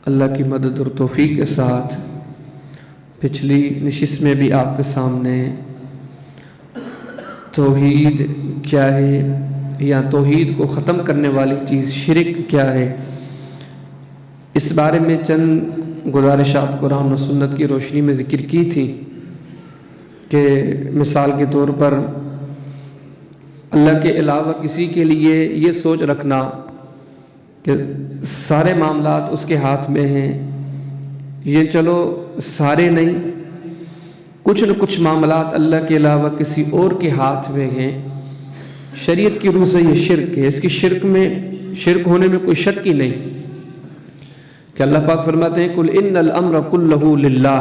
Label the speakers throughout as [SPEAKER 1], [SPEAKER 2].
[SPEAKER 1] اللہ کی مدد اور توفیق کے ساتھ پچھلی نشست میں بھی آپ کے سامنے توحید کیا ہے یا توحید کو ختم کرنے والی چیز شرک کیا ہے، اس بارے میں چند گزارشات قرآن و سنت کی روشنی میں ذکر کی تھی کہ مثال کے طور پر اللہ کے علاوہ کسی کے لیے یہ سوچ رکھنا کہ سارے معاملات اس کے ہاتھ میں ہیں، یہ چلو سارے نہیں، کچھ نہ کچھ معاملات اللہ کے علاوہ کسی اور کے ہاتھ میں ہیں، شریعت کی روح سے یہ شرک ہے۔ اس کی شرک ہونے میں کوئی شک ہی نہیں کہ اللہ پاک فرماتے ہیں قُلْ إِنَّ الْأَمْرَ كُلَّهُ لِلَّهِ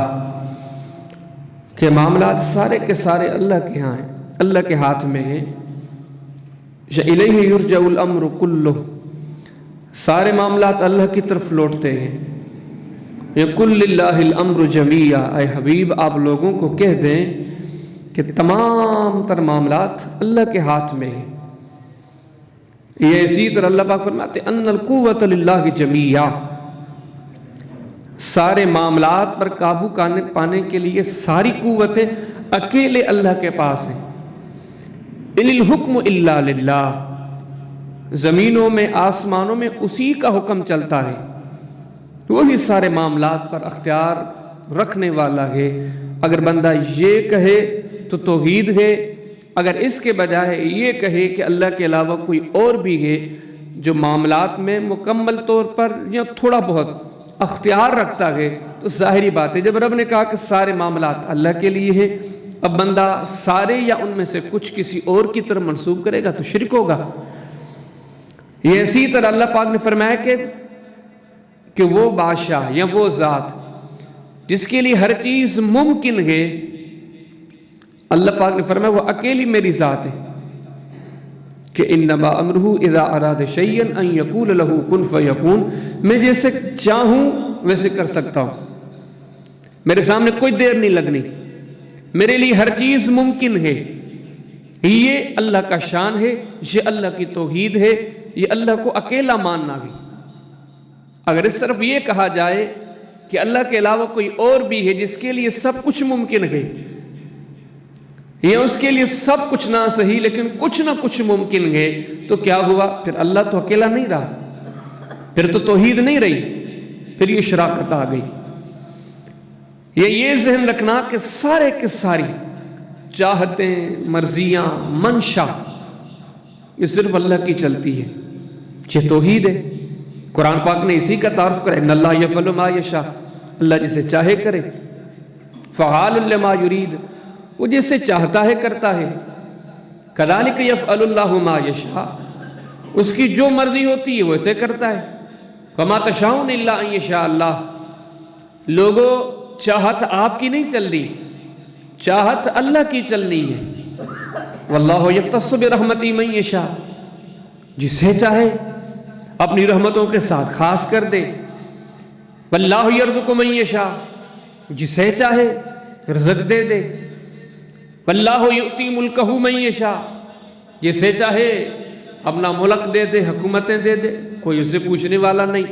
[SPEAKER 1] کہ معاملات سارے کے سارے اللہ کے ہاں ہیں، اللہ کے ہاتھ میں ہیں۔ إِلَيْهِ يُرْجَعُ الْأَمْرُ كُلُّهُ سارے معاملات اللہ کی طرف لوٹتے ہیں۔ يَقُلْ لِلَّهِ الْأَمْرُ جَمِيعًا اے حبیب آپ لوگوں کو کہہ دیں کہ تمام تر معاملات اللہ کے ہاتھ میں ہیں۔ یہ اسی طرح اللہ پاک فرماتے ہیں أَنَّ الْقُوَّةَ لِلَّهِ جَمِيعًا سارے معاملات پر قابو پانے کے لیے ساری قوتیں اکیلے اللہ کے پاس ہیں۔ إِنِ الْحُكْمُ إِلَّا لِلَّهِ زمینوں میں آسمانوں میں اسی کا حکم چلتا ہے، وہی سارے معاملات پر اختیار رکھنے والا ہے۔ اگر بندہ یہ کہے تو توحید ہے، اگر اس کے بجائے یہ کہے کہ اللہ کے علاوہ کوئی اور بھی ہے جو معاملات میں مکمل طور پر یا تھوڑا بہت اختیار رکھتا ہے، تو ظاہری بات ہے جب رب نے کہا کہ سارے معاملات اللہ کے لیے ہیں، اب بندہ سارے یا ان میں سے کچھ کسی اور کی طرف منسوب کرے گا تو شرک ہوگا۔ یہ اسی طرح اللہ پاک نے فرمایا کہ وہ بادشاہ یا وہ ذات جس کے لیے ہر چیز ممکن ہے، اللہ پاک نے فرمایا وہ اکیلی میری ذات ہے کہ انما امرہ اذا اراد شیئا ان یقول له کن فیکون میں جیسے چاہوں ویسے کر سکتا ہوں، میرے سامنے کوئی دیر نہیں لگنی، میرے لیے ہر چیز ممکن ہے۔ یہ اللہ کا شان ہے، یہ اللہ کی توحید ہے، یہ اللہ کو اکیلا ماننا ہے۔ اگر اس طرف یہ کہا جائے کہ اللہ کے علاوہ کوئی اور بھی ہے جس کے لیے سب کچھ ممکن ہے، یا اس کے لیے سب کچھ نہ صحیح لیکن کچھ نہ کچھ ممکن ہے، تو کیا ہوا؟ پھر اللہ تو اکیلا نہیں رہا، پھر تو توحید نہیں رہی، پھر یہ شراکت آ گئی۔ یہ ذہن رکھنا کہ سارے کے ساری چاہتیں، مرضیاں، منشا یہ صرف اللہ کی چلتی ہے، یہ توحید ہے۔ قرآن پاک نے اسی کا تعارف کرا، ان اللہ یفعل ما یشاء اللہ جسے چاہے کرے، فعال لما یرید وہ جسے چاہتا ہے کرتا ہے، کذالک یفعل اللہ ما یشاء اس کی جو مرضی ہوتی ہے وہ اسے کرتا ہے، وما تشاؤون الا ان یشاء اللہ لوگوں چاہت آپ کی نہیں چل رہی، چاہت اللہ کی چلنی ہے۔ واللہ یختص برحمتہ من یشاء جسے چاہے اپنی رحمتوں کے ساتھ خاص کر دے، واللہ یرزق من یشاء جسے چاہے رزق دے دے، واللہ یؤتی ملکہ من یشاء جسے چاہے اپنا ملک دے دے، حکومتیں دے دے، کوئی اسے پوچھنے والا نہیں۔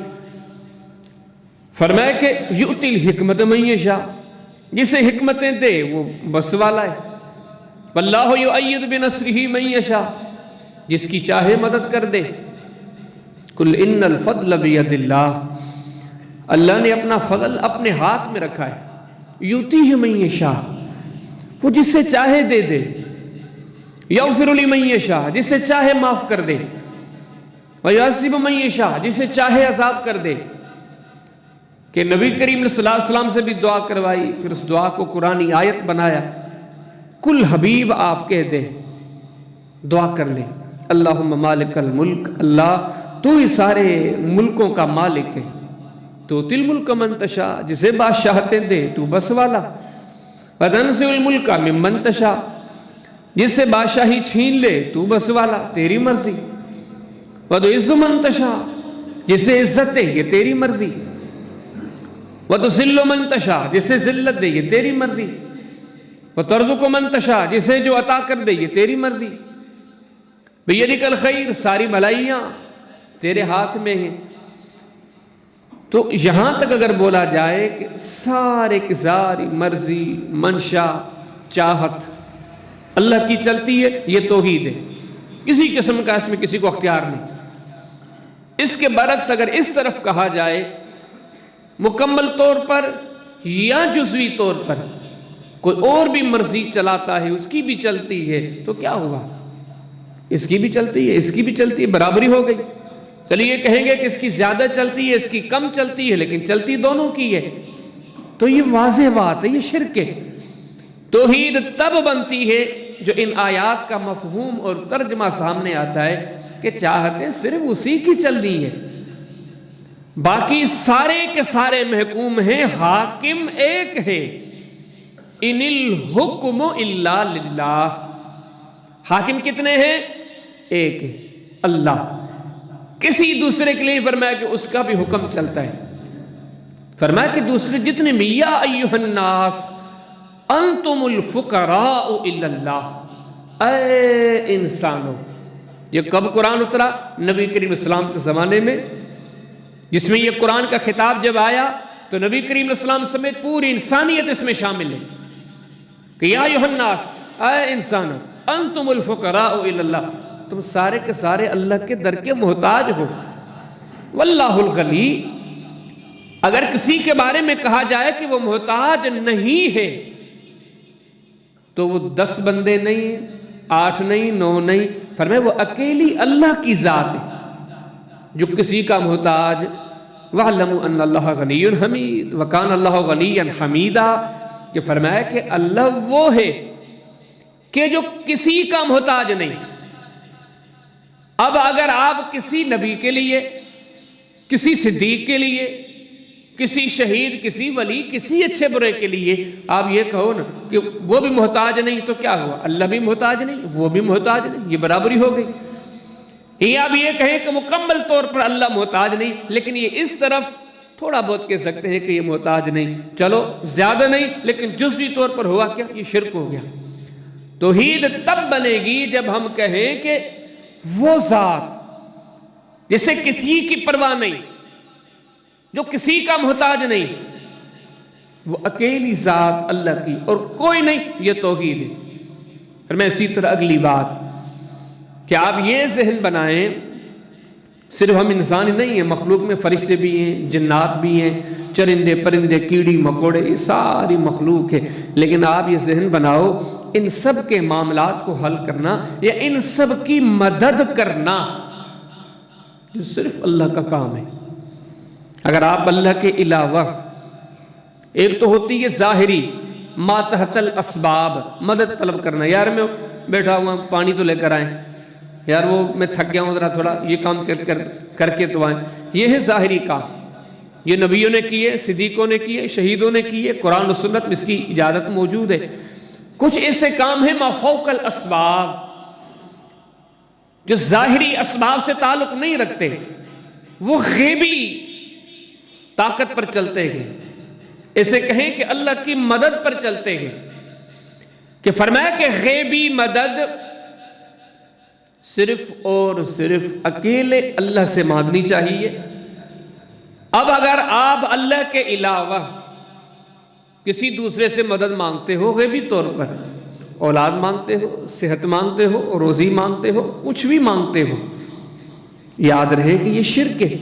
[SPEAKER 1] فرمایا کہ یؤتی الحکمت من یشاء جسے حکمتیں دے وہ بس والا ہے، واللہ یؤید بنصرہ من یشاء جس کی چاہے مدد کر دے۔ قل ان الفضل بید اللہ اللہ نے اپنا فضل اپنے ہاتھ میں رکھا ہے، یؤتیہ من یشاء وہ جسے چاہے دے دے، یغفر لمن یشاء جسے چاہے معاف کر دے، ویعذب من یشاء جسے چاہے عذاب کر دے۔ کہ نبی کریم صلی اللہ علیہ وسلم سے بھی دعا کروائی، پھر اس دعا کو قرآنی آیت بنایا۔ کل حبیب آپ کہہ دے، دعا کر لیں، اللہم مالک الملک اللہ تو ہی سارے ملکوں کا مالک ہے، تو تل ملک من تشاء جسے بادشاہتیں دے تو بس والا، وتنزع الملک ممن تشاء جس سے بادشاہی چھین لے تو بس والا، تیری مرضی، وتعز من تشاء جسے عزت دے یہ تیری مرضی، وتذل من تشاء جسے ذلت دے یہ تیری مرضی، وترزق من تشاء جسے جو عطا کر دے یہ تیری مرضی، بیدک الخیر ساری بھلائیاں تیرے ہاتھ میں ہیں، تو یہاں تک اگر بولا جائے کہ سارے کی ساری مرضی، منشا، چاہت اللہ کی چلتی ہے، یہ توحید ہے، کسی قسم کا اس میں کسی کو اختیار نہیں۔ اس کے برعکس اگر اس طرف کہا جائے مکمل طور پر یا جزوی طور پر کوئی اور بھی مرضی چلاتا ہے، اس کی بھی چلتی ہے، تو کیا ہوا؟ اس کی بھی چلتی ہے، اس کی بھی چلتی ہے، برابری ہو گئی۔ چلیے یہ کہیں گے کہ اس کی زیادہ چلتی ہے، اس کی کم چلتی ہے، لیکن چلتی دونوں کی ہے، تو یہ واضح بات ہے، یہ شرک ہے۔ توحید تب بنتی ہے جو ان آیات کا مفہوم اور ترجمہ سامنے آتا ہے کہ چاہتے صرف اسی کی چلنی ہے، باقی سارے کے سارے محکوم ہیں، حاکم ایک ہے۔ ان الحکم الا للہ، حاکم کتنے ہیں؟ ایک ہے، اللہ۔ کسی دوسرے کے لیے فرمایا کہ اس کا بھی حکم چلتا ہے، فرمایا کہ دوسرے جتنے بھی، یا ایھا الناس انتم الفقراء الی اللہ، اے انسانوں۔ یہ کب قرآن اترا؟ نبی کریم السلام کے زمانے میں، جس میں یہ قرآن کا خطاب جب آیا تو نبی کریم السلام سمیت پوری انسانیت اس میں شامل ہے کہ یا ایھا الناس، اے انسانوں، انتم الفقراء الی اللہ، تم سارے کے سارے اللہ کے در کے محتاج ہو۔ واللہ الغنی، اگر کسی کے بارے میں کہا جائے کہ وہ محتاج نہیں ہے تو وہ 10 بندے نہیں ہیں، 8 نہیں، 9 نہیں، فرمایا وہ اکیلی اللہ کی ذات ہے جو کسی کا محتاج۔ وَاعْلَمُوا أَنَّ اللَّهَ غَنِيٌّ حَمِيدٌ وَكَانَ اللَّهُ غَنِيًّا حَمِيدًا، کہ فرمایا کہ اللہ وہ ہے کہ جو کسی کا محتاج نہیں۔ اب اگر آپ کسی نبی کے لیے، کسی صدیق کے لیے، کسی شہید، کسی ولی، کسی اچھے برے کے لیے آپ یہ کہو نا کہ وہ بھی محتاج نہیں، تو کیا ہوا؟ اللہ بھی محتاج نہیں، وہ بھی محتاج نہیں، یہ برابری ہو گئی۔ یہ آپ یہ کہیں کہ مکمل طور پر اللہ محتاج نہیں، لیکن یہ اس طرف تھوڑا بہت کہہ سکتے ہیں کہ یہ محتاج نہیں، چلو زیادہ نہیں، لیکن جزوی طور پر ہوا کیا؟ یہ شرک ہو گیا۔ توحید تب بنے گی جب ہم کہیں کہ وہ ذات جسے کسی کی پرواہ نہیں، جو کسی کا محتاج نہیں، وہ اکیلی ذات اللہ کی اور کوئی نہیں، یہ توحید ہے۔ اور میں اسی طرح اگلی بات کہ آپ یہ ذہن بنائیں، صرف ہم انسان ہی نہیں ہیں، مخلوق میں فرشتے بھی ہیں، جنات بھی ہیں، چرندے پرندے، کیڑی مکوڑے، یہ ساری مخلوق ہے، لیکن آپ یہ ذہن بناؤ ان سب کے معاملات کو حل کرنا یا ان سب کی مدد کرنا جو صرف اللہ کا کام ہے۔ اگر آپ اللہ کے علاوہ، ایک تو ہوتی ہے ظاہری ما تحت الاسباب، مدد طلب کرنا، یار میں بیٹھا ہوا پانی تو لے کر آئیں، یار وہ میں تھک گیا ہوں ذرا تھوڑا یہ کام کر کے تو آئیں، یہ ہے ظاہری کام۔ یہ نبیوں نے کیے، صدیقوں نے کیے، شہیدوں نے کیے، قرآن و سنت میں اس کی اجازت موجود ہے۔ کچھ ایسے کام ہیں ما فوق الاسباب جو ظاہری اسباب سے تعلق نہیں رکھتے، وہ غیبی طاقت پر چلتے ہیں، ایسے کہیں کہ اللہ کی مدد پر چلتے ہیں، کہ فرمایا کہ غیبی مدد صرف اور صرف اکیلے اللہ سے مانگنی چاہیے۔ اب اگر آپ اللہ کے علاوہ کسی دوسرے سے مدد مانگتے ہو، غیبی طور پر اولاد مانگتے ہو، صحت مانگتے ہو، روزی مانگتے ہو، کچھ بھی مانگتے ہو، یاد رہے کہ یہ شرک ہے۔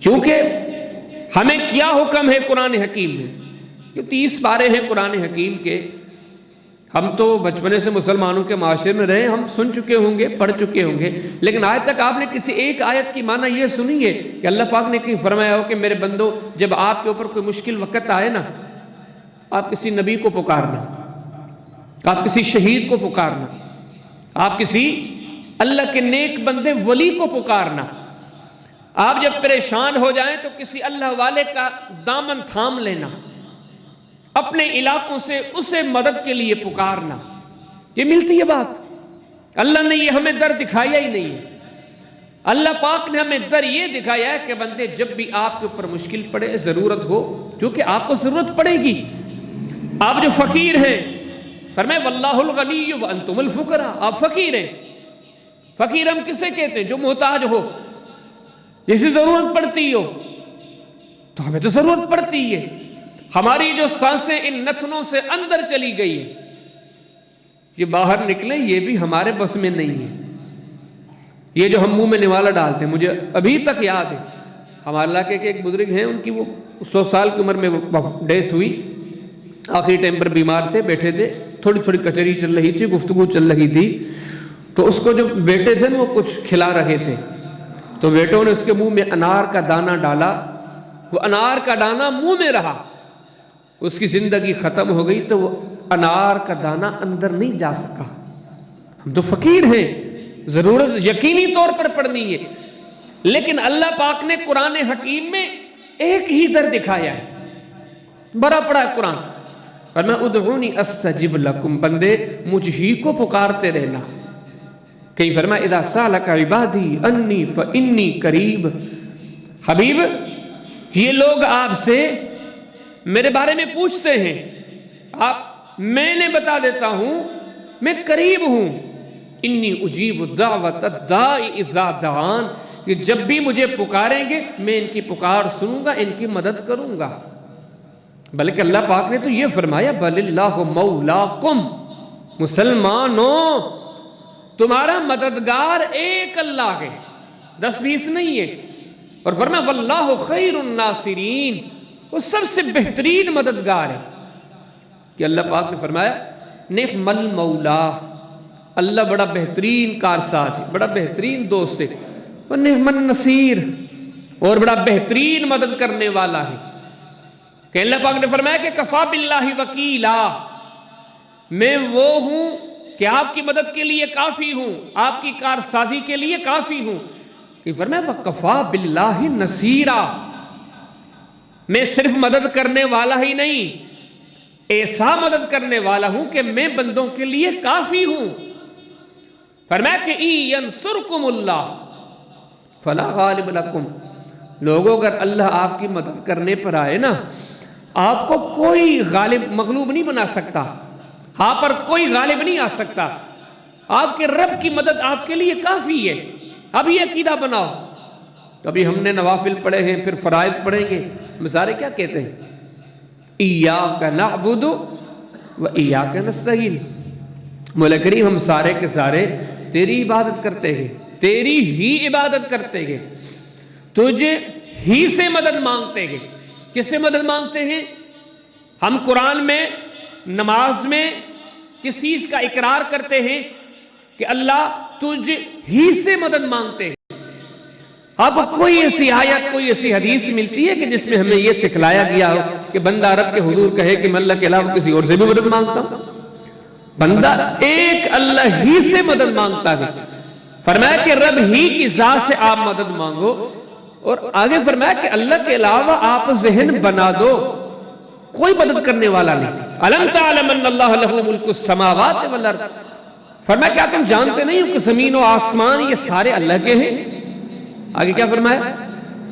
[SPEAKER 1] کیونکہ ہمیں کیا حکم ہے قرآن حکیم میں؟ کہ 30 پارے ہیں قرآن حکیم کے، ہم تو بچپنے سے مسلمانوں کے معاشرے میں رہے، ہم سن چکے ہوں گے، پڑھ چکے ہوں گے، لیکن آج تک آپ نے کسی ایک آیت کی معنی یہ سنی ہے کہ اللہ پاک نے کہیں فرمایا ہو کہ میرے بندو جب آپ کے اوپر کوئی مشکل وقت آئے نا، آپ کسی نبی کو پکارنا، آپ کسی شہید کو پکارنا، آپ کسی اللہ کے نیک بندے ولی کو پکارنا، آپ جب پریشان ہو جائیں تو کسی اللہ والے کا دامن تھام لینا، اپنے علاقوں سے اسے مدد کے لیے پکارنا، یہ ملتی ہے بات۔ اللہ نے یہ ہمیں در دکھایا ہی نہیں ہے، اللہ پاک نے ہمیں در یہ دکھایا ہے کہ بندے جب بھی آپ کے اوپر مشکل پڑے، ضرورت ہو، کیونکہ آپ کو ضرورت پڑے گی، آپ جو فقیر ہیں، فرمائے واللہ الغنی وانتم الفقراء، آپ فقیر ہیں۔ فقیر ہم کسے کہتے ہیں؟ جو محتاج ہو، جسے ضرورت پڑتی ہو، تو ہمیں تو ضرورت پڑتی ہے. ہماری جو سانسیں ان نتنوں سے اندر چلی گئی ہیں، یہ باہر نکلیں یہ بھی ہمارے بس میں نہیں ہے. یہ جو ہم منہ میں نوالا ڈالتے ہیں، مجھے ابھی تک یاد ہے ہمارے علاقے کے ایک بزرگ ہیں، ان کی وہ 100 سال کی عمر میں ڈیتھ ہوئی. آخری ٹائم پر بیمار تھے، بیٹھے تھے، تھوڑی تھوڑی کچہری چل رہی تھی، گفتگو چل رہی تھی. تو اس کو جو بیٹے تھے وہ کچھ کھلا رہے تھے، تو بیٹوں نے اس کے منہ میں انار کا دانہ ڈالا. وہ انار کا دانہ منہ میں رہا، اس کی زندگی ختم ہو گئی. تو وہ انار کا دانہ اندر نہیں جا سکا. ہم تو فقیر ہیں، ضرورت یقینی طور پر پڑنی ہے، لیکن اللہ پاک نے قرآن حکیم میں ایک ہی در دکھایا ہے. بڑا پڑا ہے قرآن. فرمایا ادعونی استجب لکم، بندے مجھ ہی کو پکارتے رہنا. کہیں فرمایا اذا سالک عبادی انی فانی قریب. حبیب یہ لوگ آپ سے میرے بارے میں پوچھتے ہیں، میں نے بتا دیتا ہوں میں قریب ہوں. انی اجیب دعوت الداعی اذا دعان، کہ جب بھی مجھے پکاریں گے میں ان کی پکار سنوں گا، ان کی مدد کروں گا. بلکہ اللہ پاک نے تو یہ فرمایا بل اللہ مولاکم، مسلمانوں تمہارا مددگار ایک اللہ ہے، 10-20 نہیں ہے. اور فرمایا واللہ خیر الناصرین، وہ سب سے بہترین مددگار ہے. کہ اللہ پاک نے فرمایا نعم المولا، اللہ بڑا بہترین کارساز ہے، بڑا بہترین دوست ہے. ونعم النصیر، اور بڑا بہترین مدد کرنے والا ہے. کہ اللہ پاک نے فرمایا کہ کفا باللہ وکیلا، میں وہ ہوں کہ آپ کی مدد کے لیے کافی ہوں، آپ کی کارسازی کے لیے کافی ہوں. کہ فرمایا وکفا باللہ نصیرا، میں صرف مدد کرنے والا ہی نہیں، ایسا مدد کرنے والا ہوں کہ میں بندوں کے لیے کافی ہوں. فرمایا کہ ینصرکم اللہ فلا غالب لکم، لوگوں اگر اللہ آپ کی مدد کرنے پر آئے نا، آپ کو کوئی غالب مغلوب نہیں بنا سکتا، آپ پر کوئی غالب نہیں آ سکتا. آپ کے رب کی مدد آپ کے لیے کافی ہے. اب یہ عقیدہ بناؤ. کبھی ہم نے نوافل پڑھے ہیں، پھر فرائض پڑھیں گے، مثالیں کیا کہتے ہیں؟ ایاک نعبد و ایاک نستعین، مولا کریم ہم سارے کے سارے تیری عبادت کرتے ہیں، تیری ہی عبادت کرتے ہیں، تجھے ہی سے مدد مانگتے ہیں. کس سے مدد مانگتے ہیں؟ ہم قرآن میں نماز میں کس چیز کا اقرار کرتے ہیں کہ اللہ تجھ ہی سے مدد مانگتے ہیں. آپ کو کوئی ایسی آیت، کوئی ایسی حدیث ملتی ہے کہ جس میں ہمیں یہ سکھلایا گیا ہو کہ بندہ رب کے حضور کہے کہ میں اللہ کے علاوہ کسی اور سے بھی مدد مانگتا ہوں؟ بندہ ایک اللہ ہی سے مدد مانگتا ہے. فرمایا کہ رب ہی کی ذات سے آپ مدد مانگو، اور آگے فرمایا کہ اللہ کے علاوہ آپ ذہن بنا دو کوئی مدد کرنے والا نہیں. الم تعلم ان اللہ لہ ملک السماوات والارض، فرمایا کیا تم جانتے نہیں ہو کہ زمین و آسمان یہ سارے اللہ کے ہیں؟ آگے کیا فرمایا؟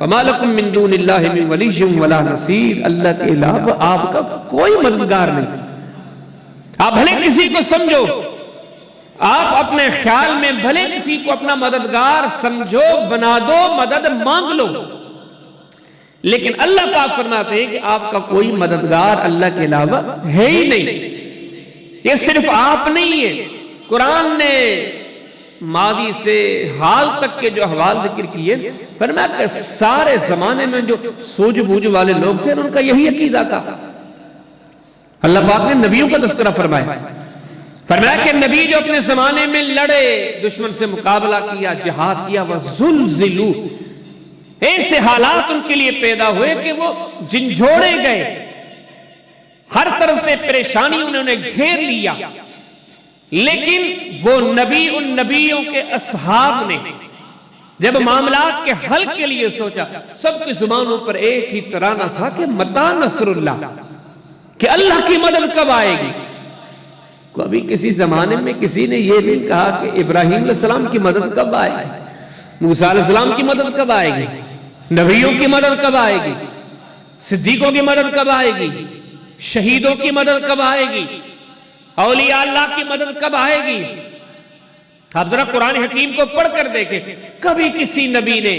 [SPEAKER 1] وما لکم من دون اللہ من ولی ولا نصیر، اللہ کے علاوہ آپ کا کوئی مددگار نہیں. آپ بھلے کسی کو سمجھو، آپ اپنے خیال میں بھلے کسی کو اپنا مددگار سمجھو، بنا دو، مدد مانگ لو، لیکن اللہ پاک فرماتے ہیں کہ آپ کا کوئی مددگار اللہ کے علاوہ ہے ہی نہیں. یہ صرف آپ نہیں ہے، قرآن نے ماضی سے حال تک کے جو احوال ذکر کیے، فرمایا کہ سارے زمانے میں جو سوجھ بوجھ والے لوگ تھے ان کا یہی عقیدہ تھا. اللہ پاک نے نبیوں کا تذکرہ فرمایا، فرمایا کہ نبی جو اپنے زمانے میں لڑے، دشمن سے مقابلہ کیا، جہاد کیا، وَزُلْزِلُوا، ایسے حالات ان کے لیے پیدا ہوئے کہ وہ جھنجھوڑے گئے، ہر طرف سے پریشانی انہیں گھیر لیا. لیکن وہ نبی ان نبیوں کے اصحاب نے جب معاملات کے حل کے لیے سوچا، سب کی زبانوں پر ایک ہی ترانہ تھا کہ متی نصر اللہ، کہ اللہ کی مدد کب آئے گی. کبھی کسی زمانے میں کسی نے یہ نہیں کہا کہ ابراہیم علیہ السلام کی مدد کب آئے گی، موسیٰ علیہ السلام کی مدد کب آئے گی، نبیوں کی مدد کب آئے گی، صدیقوں کی مدد کب آئے گی، شہیدوں کی مدد کب آئے گی، اولیاء اللہ کی مدد کب آئے گی. آپ ذرا قرآن حکیم کو پڑھ کر دیکھیں، کبھی کسی نبی نے،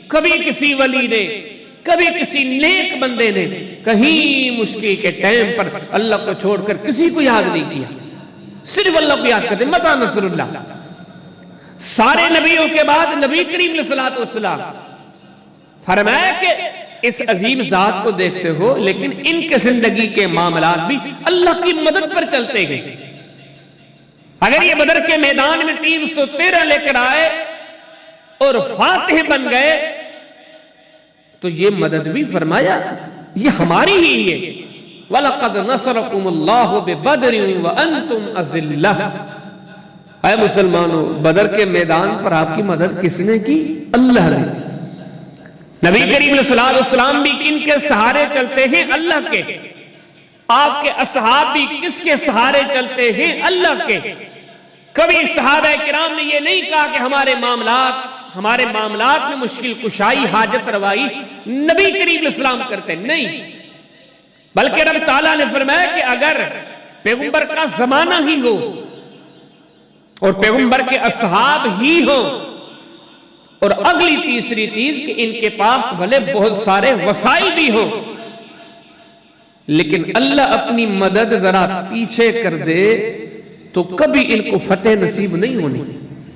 [SPEAKER 1] کبھی کسی ولی نے، کبھی کسی نیک بندے نے کہیں مشکل کے ٹائم پر اللہ کو چھوڑ کر کسی کو یاد نہیں کیا، صرف اللہ کو یاد کرتے. متى نصر اللہ. سارے نبیوں کے بعد نبی کریم علیہ الصلوۃ والسلام فرمایا کہ اس عظیم ذات کو دیکھتے ہو لیکن ان کے زندگی کے معاملات بھی اللہ کی مدد پر چلتے گئے. اگر یہ بدر کے میدان میں 313 لے کر آئے اور فاتح بن گئے تو یہ مدد بھی فرمایا یہ ہماری ہی ہے. وَلَقَدْ نَصَرَكُمُ اللَّهُ بِبَدْرٍ وَأَنْتُمْ أَذِلَّةٌ. اے مسلمانوں، بدر کے میدان پر آپ کی مدد کس نے کی؟ اللہ نے. نبی کریم علیہ السلام بھی کن کے سہارے چلتے ہیں؟ اللہ کے. آپ کے اصحاب بھی کس کے سہارے چلتے ہیں؟ اللہ کے. کبھی صحابہ کرام نے یہ نہیں کہا کہ ہمارے معاملات میں مشکل کشائی، حاجت روائی نبی کریم علیہ السلام کرتے نہیں، بلکہ رب تعالیٰ نے فرمایا کہ اگر پیغمبر کا زمانہ ہی ہو اور پیغمبر کے اصحاب ہی ہوں، اور اگلی تیسری چیز کہ ان کے پاس بھلے بہت سارے وسائل بھی ہوں لیکن اللہ اپنی مدد ذرا پیچھے کر دے تو کبھی ان کو فتح نصیب نہیں ہونی.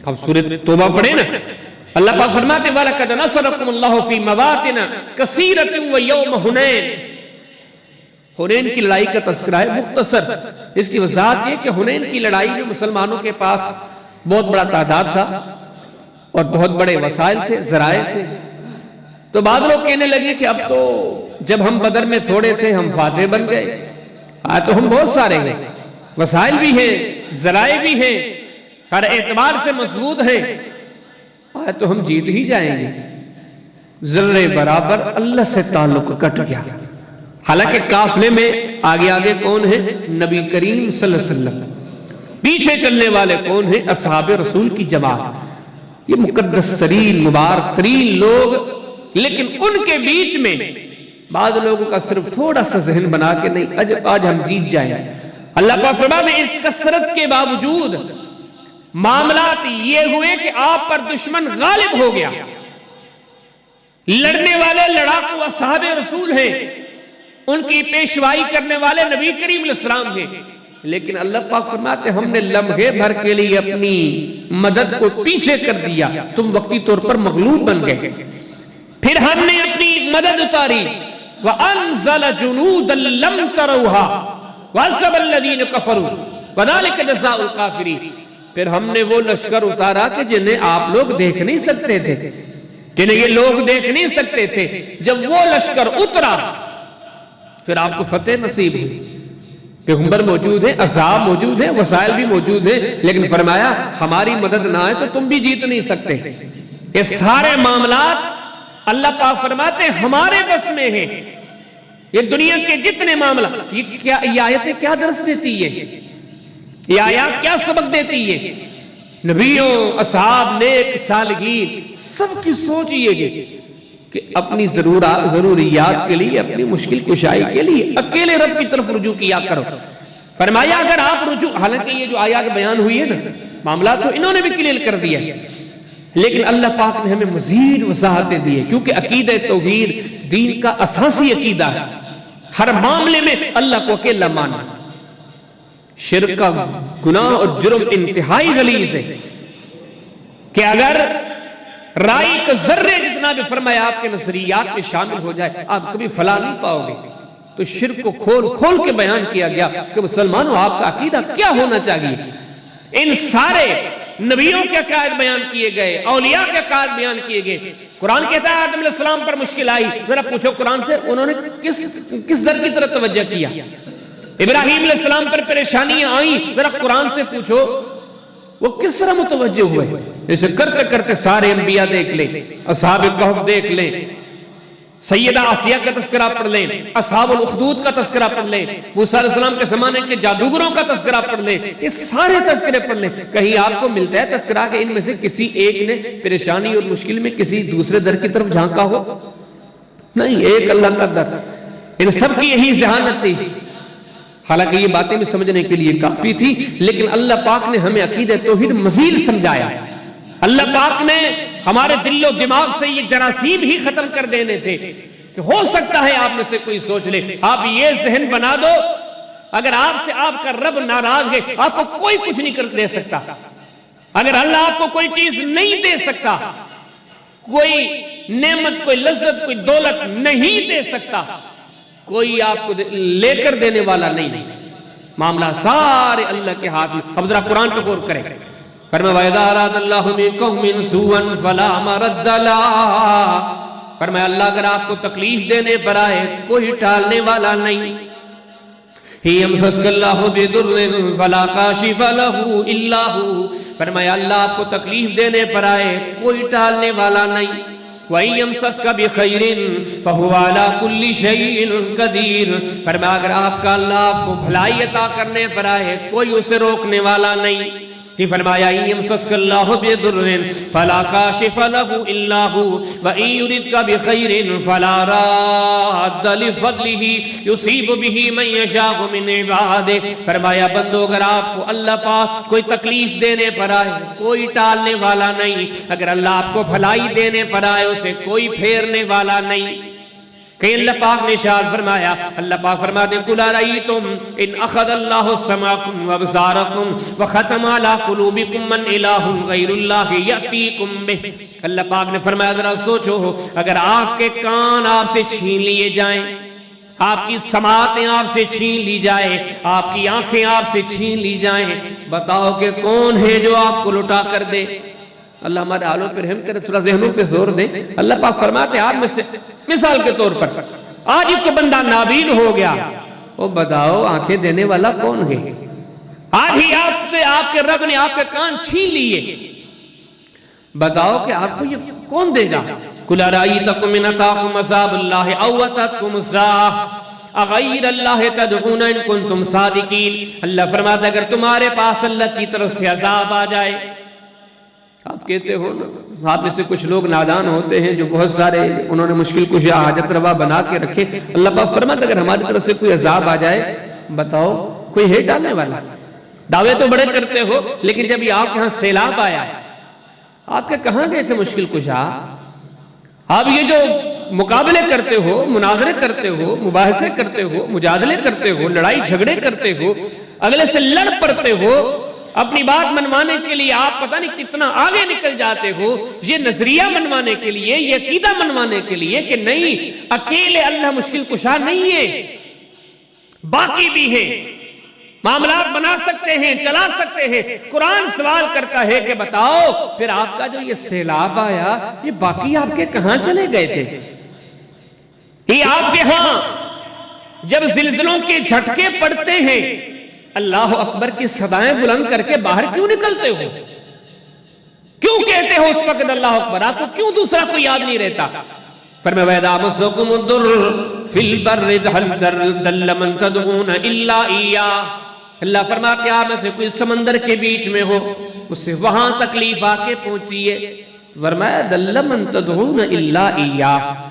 [SPEAKER 1] اب سورۃ توبہ پڑھیں نا، اللہ پاک فرماتے وَلَقَدْ نَصَرَكُمُ اللَّهُ فِي مَوَاطِنَ كَثِيرَةٍ وَيَوْمَ حُنَيْنٍ. حنین کی لڑائی کا تذکرہ ہے مختصر. اس کی وضاحت یہ کہ حنین کی لڑائی میں مسلمانوں کے پاس بہت بڑا تعداد تھا اور بہت بڑے وسائل تھے، ذرائع تھے. تو بعض لوگ کہنے لگے کہ اب تو جب ہم بدر میں تھوڑے تھے ہم فاتح بن گئے، آج تو ہم بہت سارے ہیں، وسائل بھی ہیں، ذرائع بھی ہیں، ہر اعتبار سے مضبوط ہیں، آج تو ہم جیت ہی جائیں گے. ذرے برابر اللہ سے تعلق کٹ گیا. حالانکہ قافلے میں آگے آگے کون ہیں؟ نبی کریم صلی اللہ علیہ وسلم. پیچھے چلنے والے کون ہیں؟ اصحاب رسول کی جماعت. یہ مقدس ترین مبارک ترین لوگ، لیکن ان کے بیچ میں بعض لوگوں کا صرف تھوڑا سا ذہن بنا کے نہیں آج ہم جیت جائیں. اللہ کا فرمان میں اس کثرت کے باوجود معاملات یہ ہوئے کہ آپ پر دشمن غالب ہو گیا. لڑنے والے لڑاکو اصحاب رسول ہیں، ان کی پیشوائی کرنے والے نبی کریم علیہ السلام ہیں، لیکن اللہ پاک فرماتے ہم نے لمحے بھر کے لیے اپنی مدد کو پیچھے کر دیا، تم وقتی طور پر مغلوب بن گئے. پھر ہم نے اپنی مدد اتاری. وَأَنزَلَ جُنُودًا لَمْ تَرَوْهَا وَعَذَّبَ الَّذِينَ كَفَرُوا وَذَلِكَ جَزَاءُ الْكَافِرِينَ. پھر ہم نے وہ لشکر اتارا کہ جنہیں آپ لوگ دیکھ نہیں سکتے تھے، جنہیں یہ لوگ دیکھ نہیں سکتے تھے. جب وہ لشکر اترا پھر آپ کو فتح نصیب ہوئی. پیغمبر موجود ہیں، اصحاب موجود ہیں، وسائل بھی موجود ہیں، لیکن فرمایا ہماری مدد نہ آئے تو تم بھی جیت نہیں سکتے. یہ سارے معاملات اللہ پاک فرماتے ہمارے بس میں ہیں. یہ دنیا کے جتنے معاملات، یہ آیتیں کیا درس دیتی ہے؟ یہ آیات کیا سبق دیتی ہے؟ نبیوں، اصحاب، نیک، صالحین سب کی سوچ یہ ہے کہ اپنی ضروریات کے لیے، اپنی مشکل کشائی کے لیے اکیلے رب کی طرف رجوع کیا کرو. فرمایا اگر آپ رجوع، حالانکہ یہ جو آیات بیان ہوئی ہے نا معاملات تو انہوں نے بھی کلیئر کر دیا ہے، لیکن اللہ پاک نے ہمیں مزید وضاحتیں دی ہے، کیونکہ عقیدہ توحید دین کا اساسی عقیدہ ہے. ہر معاملے میں اللہ کو اکیلا ماننا. شرک کا گناہ اور جرم انتہائی غلیظ ہے کہ اگر رائی کا ذرے جتنا بھی فرمایا آپ کے نظریات میں شامل ہو جائے آپ کبھی فلاح نہیں پاؤ گے. تو شرک کو کھول کھول کے بیان کیا گیا کہ مسلمانوں آپ کا عقیدہ کیا ہونا چاہیے. ان سارے نبیوں کے عقائد بیان کیے گئے، اولیاء کے عقائد بیان کیے گئے. قرآن کہتا ہے آدم علیہ السلام پر مشکل آئی، ذرا پوچھو قرآن سے انہوں نے کس در کی طرف توجہ کیا؟ ابراہیم علیہ السلام پر پریشانیاں آئیں، ذرا قرآن سے پوچھو وہ کس طرح متوجہ ہوئے. اسے کرتے کرتے سارے انبیاء دیکھ لیں، اصحاب کہف دیکھ لیں، سیدہ آسیہ کا تذکرہ پڑھ لیں، اصحاب الاخدود کا تذکرہ پڑھ لیں، موسیٰ علیہ السلام کے زمانے کے جادوگروں کا تذکرہ پڑھ لیں، یہ سارے تذکرے پڑھ لیں. کہیں آپ کو ملتا ہے تذکرہ کہ ان میں سے کسی ایک نے پریشانی اور مشکل میں کسی دوسرے در کی طرف جھانکا ہو؟ نہیں، ایک اللہ کا در. ان سب کی یہی ذہانت تھی. حالانکہ یہ باتیں بھی سمجھنے کے لیے کافی تھی، لیکن اللہ پاک نے ہمیں عقیدہ توحید مزید سمجھایا. اللہ پاک نے ہمارے دل و دماغ سے یہ جراثیم ہی ختم کر دینے تھے کہ ہو سکتا ہے آپ میں سے کوئی سوچ لے، آپ یہ ذہن بنا دو اگر آپ سے آپ کا رب ناراض ہے آپ کو کوئی کچھ نہیں کر دے سکتا. اگر اللہ آپ کو کوئی چیز نہیں دے سکتا، کوئی نعمت، کوئی لذت، کوئی دولت نہیں دے سکتا، کوئی آپ کو لے کر دینے والا نہیں. معاملہ سارے اللہ کے ہاتھ میں. اب ذرا قرآن پہ غور کریں. فرمایا وَإِذَا أَرَادَ اللَّهُ بِقَوْمٍ سُوءًا فَلَا مَرَدَّ لَهُ. فرمایا اللہ اگر آپ کو تکلیف دینے پر آئے کوئی ٹالنے والا نہیں. هِيَ يَمْسَسْكَ اللَّهُ بِضُرٍّ فَلَا كَاشِفَ لَهُ إِلَّا هُوَ. فرمایا اللہ آپ کو تکلیف دینے پر آئے کوئی ٹالنے والا نہیں. وَإِن يَمْسَسْكَ بِخَيْرٍ فَهُوَ عَلَى كُلِّ شَيْءٍ قَدِيرٌ. فرمایا اگر آپ کا اللہ آپ کو بھلائی عطا کرنے پر آئے کوئی اسے روکنے والا نہیں. یہ فرمایا يَمْسَسْكَ اللَّهُ بِضُرٍّ فَلَا كَاشِفَ لَهُ إِلَّا هُوَ وَإِن يُرِدْكَ بِخَيْرٍ فَلَا رَادَّ لِفَضْلِهِ يُصِيبُ بِهِ مَن يَشَاءُ مِنْ عِبَادِهِ. فرمایا بندو اگر آپ کو اللہ پاک کوئی تکلیف دینے پر آئے کوئی ٹالنے والا نہیں. اگر اللہ آپ کو بھلائی دینے پر آئے اسے کوئی پھیرنے والا نہیں. کہ اللہ پاک نے ارشاد فرمایا، اللہ پاک فرماتے ہیں قُلْ أَرَأَيْتُمْ إِنْ أَخَذَ اللَّهُ سَمْعَكُمْ وَأَبْصَارَكُمْ وَخَتَمَ عَلَى قُلُوبِكُمْ مَنْ إِلَٰهٌ غَيْرُ اللَّهِ يَأْتِيكُمْ بِهِ. اللہ پاک نے فرمایا ذرا سوچو اگر آپ کے کان آپ سے چھین لیے جائیں، آپ کی سماعتیں آپ سے چھین لی جائے، آپ کی آنکھیں آپ سے چھین لی جائیں، بتاؤ کہ کون ہے جو آپ کو لٹا کر دے. اللہ ہمارے حالوں پر رحم کرے، تھوڑا ذہنوں پہ زور دیں. اللہ پاک فرماتے ہیں آپ میں سے مثال کے طور پر آج ایک بندہ نابین ہو گیا، وہ بتاؤ آنکھیں دینے والا کون ہے؟ آج ہی آپ سے آپ کے رب نے آپ کے کان چھین لیے، بتاؤ کہ آپ کو یہ کون دے گا؟ قُلْ أَرَأَيْتَكُمْ إِنْ أَتَاكُمْ عَذَابُ اللَّهِ أَوْ أَتَتْكُمُ السَّاعَةُ أَغَيْرَ اللَّهِ تَدْعُونَ إِن كُنتُمْ صَادِقِينَ. اللہ فرماتا ہے اگر تمہارے پاس اللہ کی طرف سے عذاب آ جائے، آپ کہتے ہو نا، آپ میں سے کچھ لوگ نادان ہوتے ہیں جو بہت سارے انہوں نے مشکل کشا حاجت روا بنا کے رکھے. اللہ پاک فرماتا اگر ہماری طرف سے کوئی عذاب آ جائے بتاؤ کوئی ہے ڈالنے والا؟ دعوے تو بڑے کرتے ہو لیکن جب یہ آپ کے ہاں سیلاب آیا آپ کے کہاں گئے تھے مشکل کشا؟ آپ یہ جو مقابلے کرتے ہو، مناظرے کرتے ہو، مباحثے کرتے ہو، مجادلے کرتے ہو، لڑائی جھگڑے کرتے ہو، اگلے سے لڑ پڑتے ہو، اپنی بات منوانے کے لیے آپ پتہ نہیں کتنا آگے نکل جاتے ہو، یہ نظریہ منوانے کے لیے، یہ عقیدہ منوانے کے لیے کہ نہیں اکیلے اللہ مشکل کشا نہیں ہے، باقی بھی ہیں، معاملات بنا سکتے ہیں، چلا سکتے ہیں. قرآن سوال کرتا ہے کہ بتاؤ پھر آپ کا جو یہ سیلاب آیا یہ باقی آپ کے کہاں چلے گئے تھے؟ یہ آپ کے ہاں جب زلزلوں کے جھٹکے پڑتے ہیں اللہ اکبر کی صدائیں بلند کر کے باہر کیوں نکلتے ہو؟ کیوں کہتے ہو اس وقت اللہ اکبر؟ آپ کو کیوں دوسرا کوئی یاد نہیں رہتا؟ فرمایا وَإِذَا مَسَّكُمُ الضُّرُّ فِي الْبَرِّ هَلْ ضَلَّ مَن تَدْعُونَ إِلَّا إِيَّاهُ. اللہ فرماتے ہیں آپ میں سے کوئی سمندر کے بیچ میں ہو، اس سے وہاں تکلیف آ کے پہنچی ہے. فرمایا ضَلَّ مَن تَدْعُونَ إِلَّا إِيَّاهُ.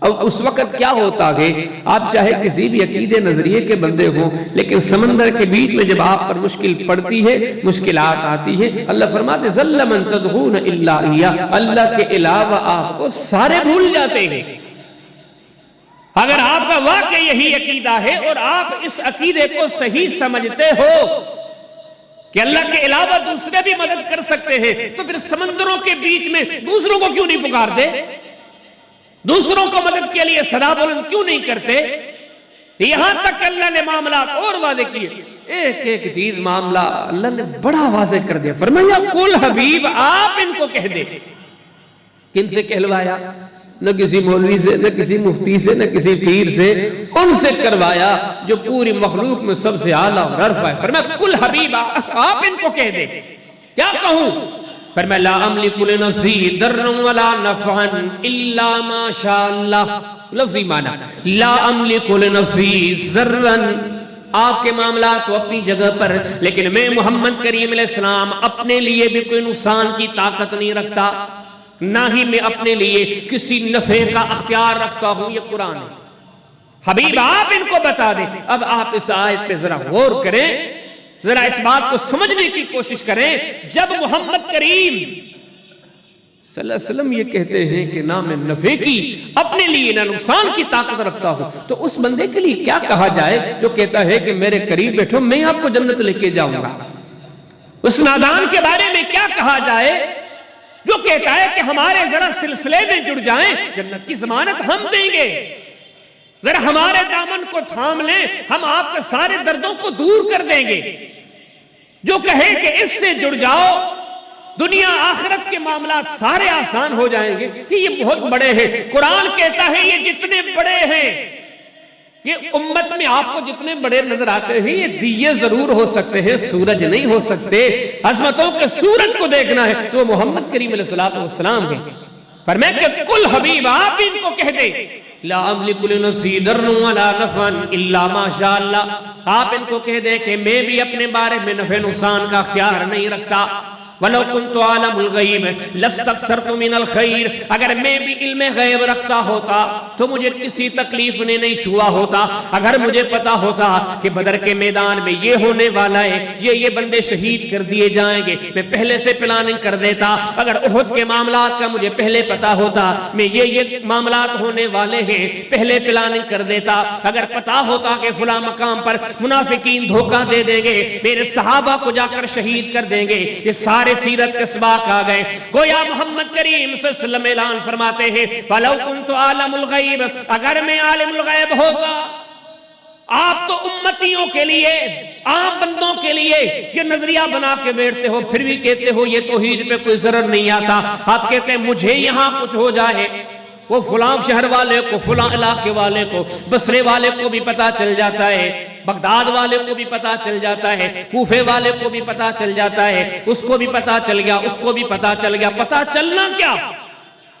[SPEAKER 1] اب اس وقت کیا ہوتا ہے، آپ چاہے کسی بھی عقیدے نظریے کے بندے ہوں لیکن سمندر کے بیچ میں جب آپ پر مشکل پڑتی ہے، مشکلات آتی ہے، اللہ فرماتے ظَلَّ مَن تَدْعُونَ إِلَّا إِيَّاهُ. اللہ کے علاوہ آپ کو سارے بھول جاتے ہیں. اگر آپ کا واقع یہی عقیدہ ہے اور آپ اس عقیدے کو صحیح سمجھتے ہو کہ اللہ کے علاوہ دوسرے بھی مدد کر سکتے ہیں تو پھر سمندروں کے بیچ میں دوسروں کو کیوں نہیں پکار دے؟ دوسروں کو مدد کے لیے صدا بلند کیوں نہیں کرتے؟ یہاں تک اللہ نے معاملات اور واضح کیے، ایک ایک چیز معاملہ اللہ نے بڑا واضح کر دیا. فرمایا قُلْ حبیب آپ ان کو کہہ دے. کن سے کہلوایا؟ نہ کسی مولوی سے، نہ کسی مفتی سے، نہ کسی پیر سے، ان سے کروایا جو پوری مخلوق میں سب سے اعلیٰ اور عرفہ ہے. فرمایا قُلْ حبیب آپ ان کو کہہ دے. کیا کہوں؟ فرمایا لا املک لنفسی ضرا ولا نفعا الا ما شاء اللہ. لفظی معنی لا املک لنفسی ضرا، آپ کے معاملات تو اپنی جگہ پر، لیکن میں محمد کریم علیہ السلام اپنے لیے بھی کوئی نقصان کی طاقت نہیں رکھتا، نہ ہی میں اپنے لیے کسی نفع کا اختیار رکھتا ہوں. یہ قرآن ہے. حبیب آپ ان کو بتا دیں. اب آپ اس آیت پہ ذرا غور کریں، ذرا اس بات کو سمجھنے کی کوشش کریں. جب محمد کریم صلی اللہ علیہ وسلم یہ کہتے ہیں کہ نہ میں نفع کی اپنے لیے نہ نقصان کی طاقت رکھتا ہوں، تو اس بندے کے لیے کیا کہا جائے جو کہتا ہے کہ میرے قریب بیٹھو میں آپ کو جنت لے کے جاؤں گا؟ اس نادان کے بارے میں کیا کہا جائے جو کہتا ہے کہ ہمارے ذرا سلسلے میں جڑ جائیں، جنت کی ضمانت ہم دیں گے، ذرا ہمارے دامن کو تھام لیں، ہم آپ کے سارے دردوں کو دور کر دیں گے۔ جو کہے کہ اس سے جڑ جاؤ، دنیا آخرت کے معاملات سارے آسان ہو جائیں گے، کہ یہ بہت بڑے ہیں۔ قرآن کہتا ہے یہ جتنے بڑے ہیں، یہ امت میں آپ کو جتنے بڑے نظر آتے ہیں، یہ دیے ضرور ہو سکتے ہیں، سورج نہیں ہو سکتے۔ عظمتوں کے سورج کو دیکھنا ہے تو محمد کریم علیہ السلام ہے۔ فرمایا کہ کل حبیب آپ ان کو کہہ دیں لا املک لنفسی ضرا ولا نفعا الا ما شاء اللہ، آپ ان کو کہہ دیں کہ میں بھی اپنے بارے میں نفع نقصان کا اختیار نہیں رکھتا۔ وَلَوْ كُنْتُ عَالَمُ الْغَيْبِ لَاسْتَكْثَرْتُ مِنَ الْخَيْرِ، اگر میں بھی علم غیب رکھتا ہوتا تو مجھے کسی تکلیف نے نہیں چھوا ہوتا۔ اگر مجھے پتا ہوتا کہ بدر کے میدان میں یہ ہونے والا ہے، یہ بندے شہید کر دیے جائیں گے، میں پہلے سے پلاننگ کر دیتا۔ اگر احد کے معاملات کا مجھے پہلے پتا ہوتا، میں یہ معاملات ہونے والے ہیں، پہلے پلاننگ کر دیتا۔ اگر پتا ہوتا کہ فلاں مقام پر منافقین دھوکہ دے دیں گے، میرے صحابہ کو جا کر شہید کر دیں گے، یہ سارے سیرت کے اسباق آ گئے۔ گویا محمد کریم صلی اللہ علیہ وسلم اعلان فرماتے ہیں فَلَوْ كُنْتُ عَالَمُ الْغَيْبِ، اگر میں عالم الغیب ہوتا۔ آپ تو امتیوں کے لیے، عام بندوں کے لیے یہ نظریہ بنا کے بیٹھتے ہو، پھر بھی کہتے ہو یہ توحید پہ کوئی ضرر نہیں آتا۔ آپ کہتے ہیں مجھے یہاں کچھ ہو جائے، وہ فلاں شہر والے کو، فلاں علاقے والے کو، بصرے والے کو بھی پتا چل جاتا ہے، بغداد والے کو بھی پتا چل جاتا ہے، کوفے والے کو بھی پتا چل جاتا ہے، اس کو بھی پتا چل گیا، اس کو بھی پتا چل گیا۔ پتا چلنا کیا؟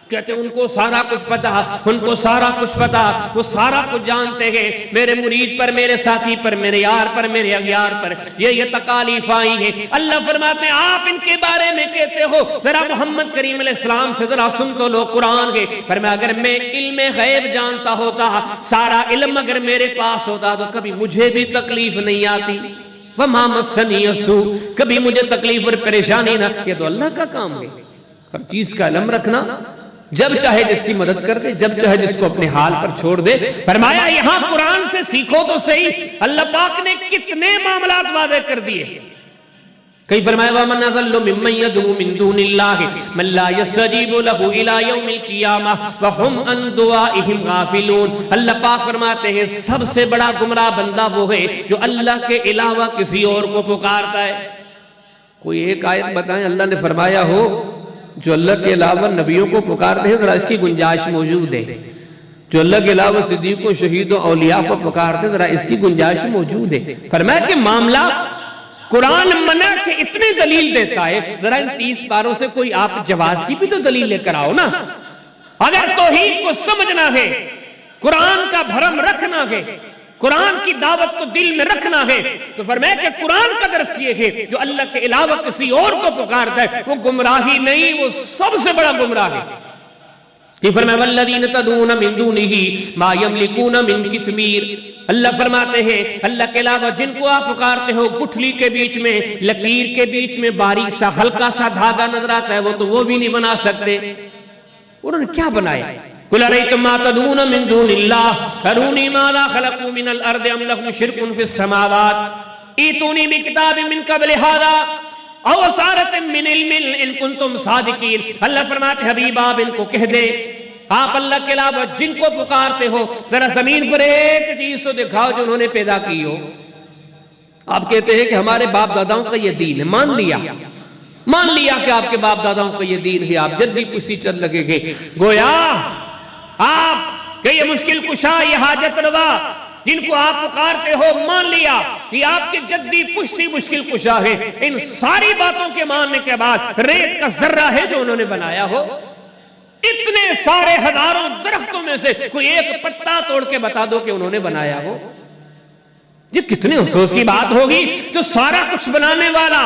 [SPEAKER 1] کہتے ہیں ان کو سارا کچھ پتا، ان کو سارا کچھ پتا، وہ سارا کچھ جانتے ہیں۔ میرے مرید پر، میرے ساتھی پر، میرے یار پر، میرے اغیار پر یہ تکالیف آئی ہیں۔ اللہ فرماتے ہیں آپ ان کے بارے میں کہتے ہو، ذرا محمد کریم علیہ السلام سے ذرا سن تو لو قرآن کے۔ فرمایا اگر میں علم غیب جانتا ہوتا، سارا علم اگر میرے پاس ہوتا تو کبھی مجھے بھی تکلیف نہیں آتی۔ وَمَا مَسَّنِيَ السُّوءُ، کبھی مجھے تکلیف اور پریشانی نہ۔ یہ تو اللہ کا کام ہے، ہر چیز کا علم رکھنا، جب چاہے جس کی مدد کر دے، جب چاہے جس کو اپنے حال پر چھوڑ دے۔ فرمایا یہاں قرآن سے سیکھو تو صحیح، اللہ پاک نے کتنے معاملات واضح کر دیے۔ کئی فرمایا وَمَنْ أَضَلُّ مِمَّنْ يَدْعُو مِن دُونِ اللَّهِ مَن لَّا يَسْتَجِيبُ لَهُ إِلَىٰ يَوْمِ الْقِيَامَةِ وَهُمْ عَن دُعَائِهِمْ غَافِلُونَ۔ اللہ پاک فرماتے ہیں سب سے بڑا گمراہ بندہ وہ ہے جو اللہ کے علاوہ کسی اور کو پکارتا ہے۔ کوئی ایک آیت بتائیں اللہ نے فرمایا ہو جو اللہ کے علاوہ نبیوں کو پکارتے ہیں، ذرا اس کی گنجائش موجود ہے۔ جو اللہ کے علاوہ صدیقوں، شہیدوں، اولیاء کو پکارتے ہیں، ذرا اس کی گنجائش موجود ہے۔ فرمایا کہ معاملہ قرآن منع کے اتنے دلیل دیتا ہے، ذرا ان 30 پاروں سے کوئی آپ جواز کی بھی تو دلیل لے کر آؤ نا۔ اگر توحید کو سمجھنا ہے، قرآن کا بھرم رکھنا ہے، قرآن کی دعوت کو دل میں رکھنا ہے، تو فرمایا کہ قرآن کا درس یہ ہے جو اللہ کے علاوہ کسی اور کو پکارتا ہے وہ گمراہی نہیں، وہ سب سے بڑا گمراہ ہے۔ کہ فرمایا والذین تدعون من دونہ ما یملکون من قطمیر، اللہ فرماتے ہیں اللہ کے علاوہ جن کو آپ پکارتے ہو، گٹھلی کے بیچ میں، لکیر کے بیچ میں باریک سا ہلکا سا دھاگا نظر آتا ہے، وہ تو وہ بھی نہیں بنا سکتے۔ انہوں نے کیا بنایا؟ قُلْ أَرَأَيْتُم مَّا تَدْعُونَ مِن دُونِ اللَّهِ أَرُونِي مَاذَا خَلَقُوا مِنَ الْأَرْضِ أَمْ لَهُمْ شِرْكٌ فِي السَّمَاوَاتِ ائْتُونِي بِكِتَابٍ مِّن قَبْلِ هَٰذَا أَوْ أَثَارَةٍ مِّنْ عِلْمٍ إِن كُنتُمْ صَادِقِينَ۔ اللہ فرماتے حبیب آپ ان کو کہہ دے، آپ اللہ کے علاوہ جن کو پکارتے ہو ذرا زمین پر ایک چیز تو دکھاؤ جو انہوں نے پیدا کی ہو۔ آپ کہتے ہیں کہ ہمارے باپ داداؤں کا یہ دین ہے، مان لیا کہ آپ کے باپ داداؤں کا یہ دین ہے، آپ جد بھی کسی چل لگے گے۔ گویا آپ کہ یہ مشکل کشا، یہ حاجت روا جن کو آپ پکارتے ہو، مان لیا کہ آپ کے جدی پشتی مشکل کشا ہے۔ ان ساری باتوں کے ماننے کے بعد ریت کا ذرہ ہے جو انہوں نے بنایا ہو، اتنے سارے ہزاروں درختوں میں سے کوئی ایک پتا توڑ کے بتا دو کہ انہوں نے بنایا ہو، یہ کتنے افسوس کی بات ہوگی۔ جو سارا کچھ بنانے والا،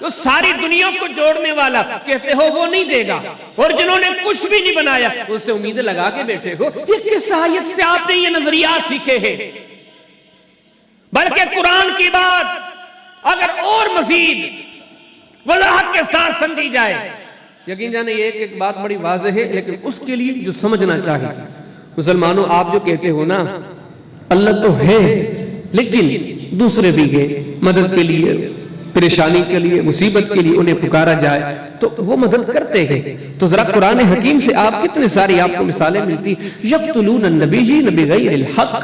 [SPEAKER 1] جو ساری دنیا کو جوڑنے والا کہتے ہو وہ نہیں دے گا، اور جنہوں نے کچھ بھی نہیں بنایا اس سے امیدیں لگا کے بیٹھے ہو۔ یہ کس آیت سے آپ نے یہ نظریات سیکھے ہیں؟ بلکہ قرآن کی بات اگر اور مزید وضاحت کے ساتھ سمجھی جائے یقین جانے یہ ایک بات بڑی واضح ہے، لیکن اس کے لیے جو سمجھنا چاہیے، مسلمانوں آپ جو کہتے ہو نا اللہ تو ہے لیکن دوسرے بھی گئے مدد کے لیے، پریشانی کے لیے، مصیبت کے لیے انہیں پکارا جائے تو وہ مدد کرتے ہیں. تو ذرا قرآن حکیم سے آپ کتنے ساری آپ کو مثالیں ملتی. یقتلون النبیین بغیر الحق،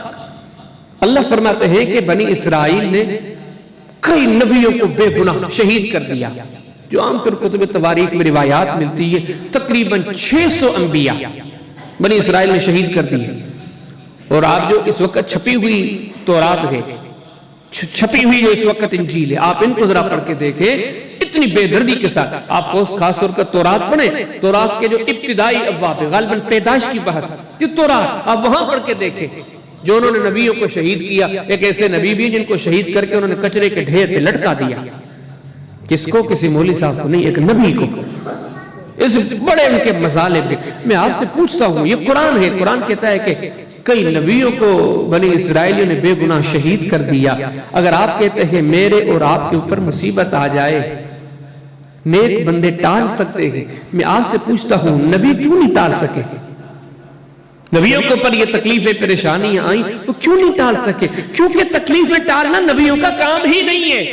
[SPEAKER 1] اللہ فرماتے ہیں کہ بنی اسرائیل نے کئی نبیوں کو بے گناہ شہید کر دیا، جو عام طور کتب تواریخ میں روایات ملتی ہے تقریباً 600 انبیاء بنی اسرائیل نے شہید کر دیے. اور آپ جو اس وقت چھپی ہوئی تورات ہے، چھپی ہوئی جو اس وقت انجیل ہے، آپ ان کو ذرا پڑھ کے دیکھیں اتنی بے دردی کے ساتھ. آپ خاص طور پر تورات پڑھیں، تورات کے جو ابتدائی ابواب غالباً پیدائش کی بحث، یہ تورات آپ وہاں پڑھ کے دیکھیں جو انہوں نے نبیوں کو شہید کیا. ایک ایسے نبی بھی جن کو شہید کر کے انہوں نے کچرے کے ڈھیر پہ لٹکا دیا. کس کو؟ کسی مولوی صاحب کو نہیں، ایک نبی کو. اس بڑے ان کے مظالم. میں آپ سے پوچھتا ہوں، یہ قرآن ہے، قرآن کہتا ہے کہ کئی نبیوں کو بنی اسرائیلیوں نے بے گناہ شہید کر دیا. اگر آپ کہتے ہیں میرے اور آپ کے اوپر مصیبت آ جائے نیک بندے ٹال سکتے ہیں، میں آپ سے پوچھتا ہوں نبی کیوں نہیں ٹال سکے؟ نبیوں کے اوپر یہ تکلیفیں پریشانیاں آئیں تو کیوں نہیں ٹال سکے؟ کیونکہ تکلیفیں ٹالنا نبیوں کا کام ہی نہیں ہے.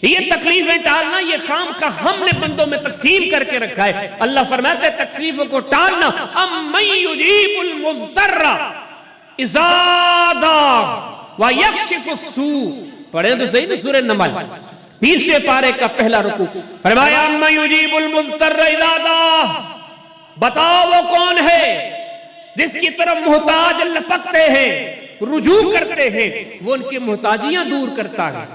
[SPEAKER 1] یہ تکلیفیں ٹالنا یہ خام کا ہم نے بندوں میں تقسیم کر کے رکھا ہے. اللہ فرماتا ہے تکلیفوں کو ٹالنا. امن یجیب المضطر اذا دعا ویکشف السوء. پڑھیں تو صحیح نا سورہ نمل 20ویں پارے کا پہلا رکوع. فرمایا امن یجیب المضطر اذا دعا، بتاؤ وہ کون ہے جس کی طرف محتاج لپکتے ہیں، رجوع کرتے ہیں، وہ ان کی محتاجیاں دور کرتا ہے.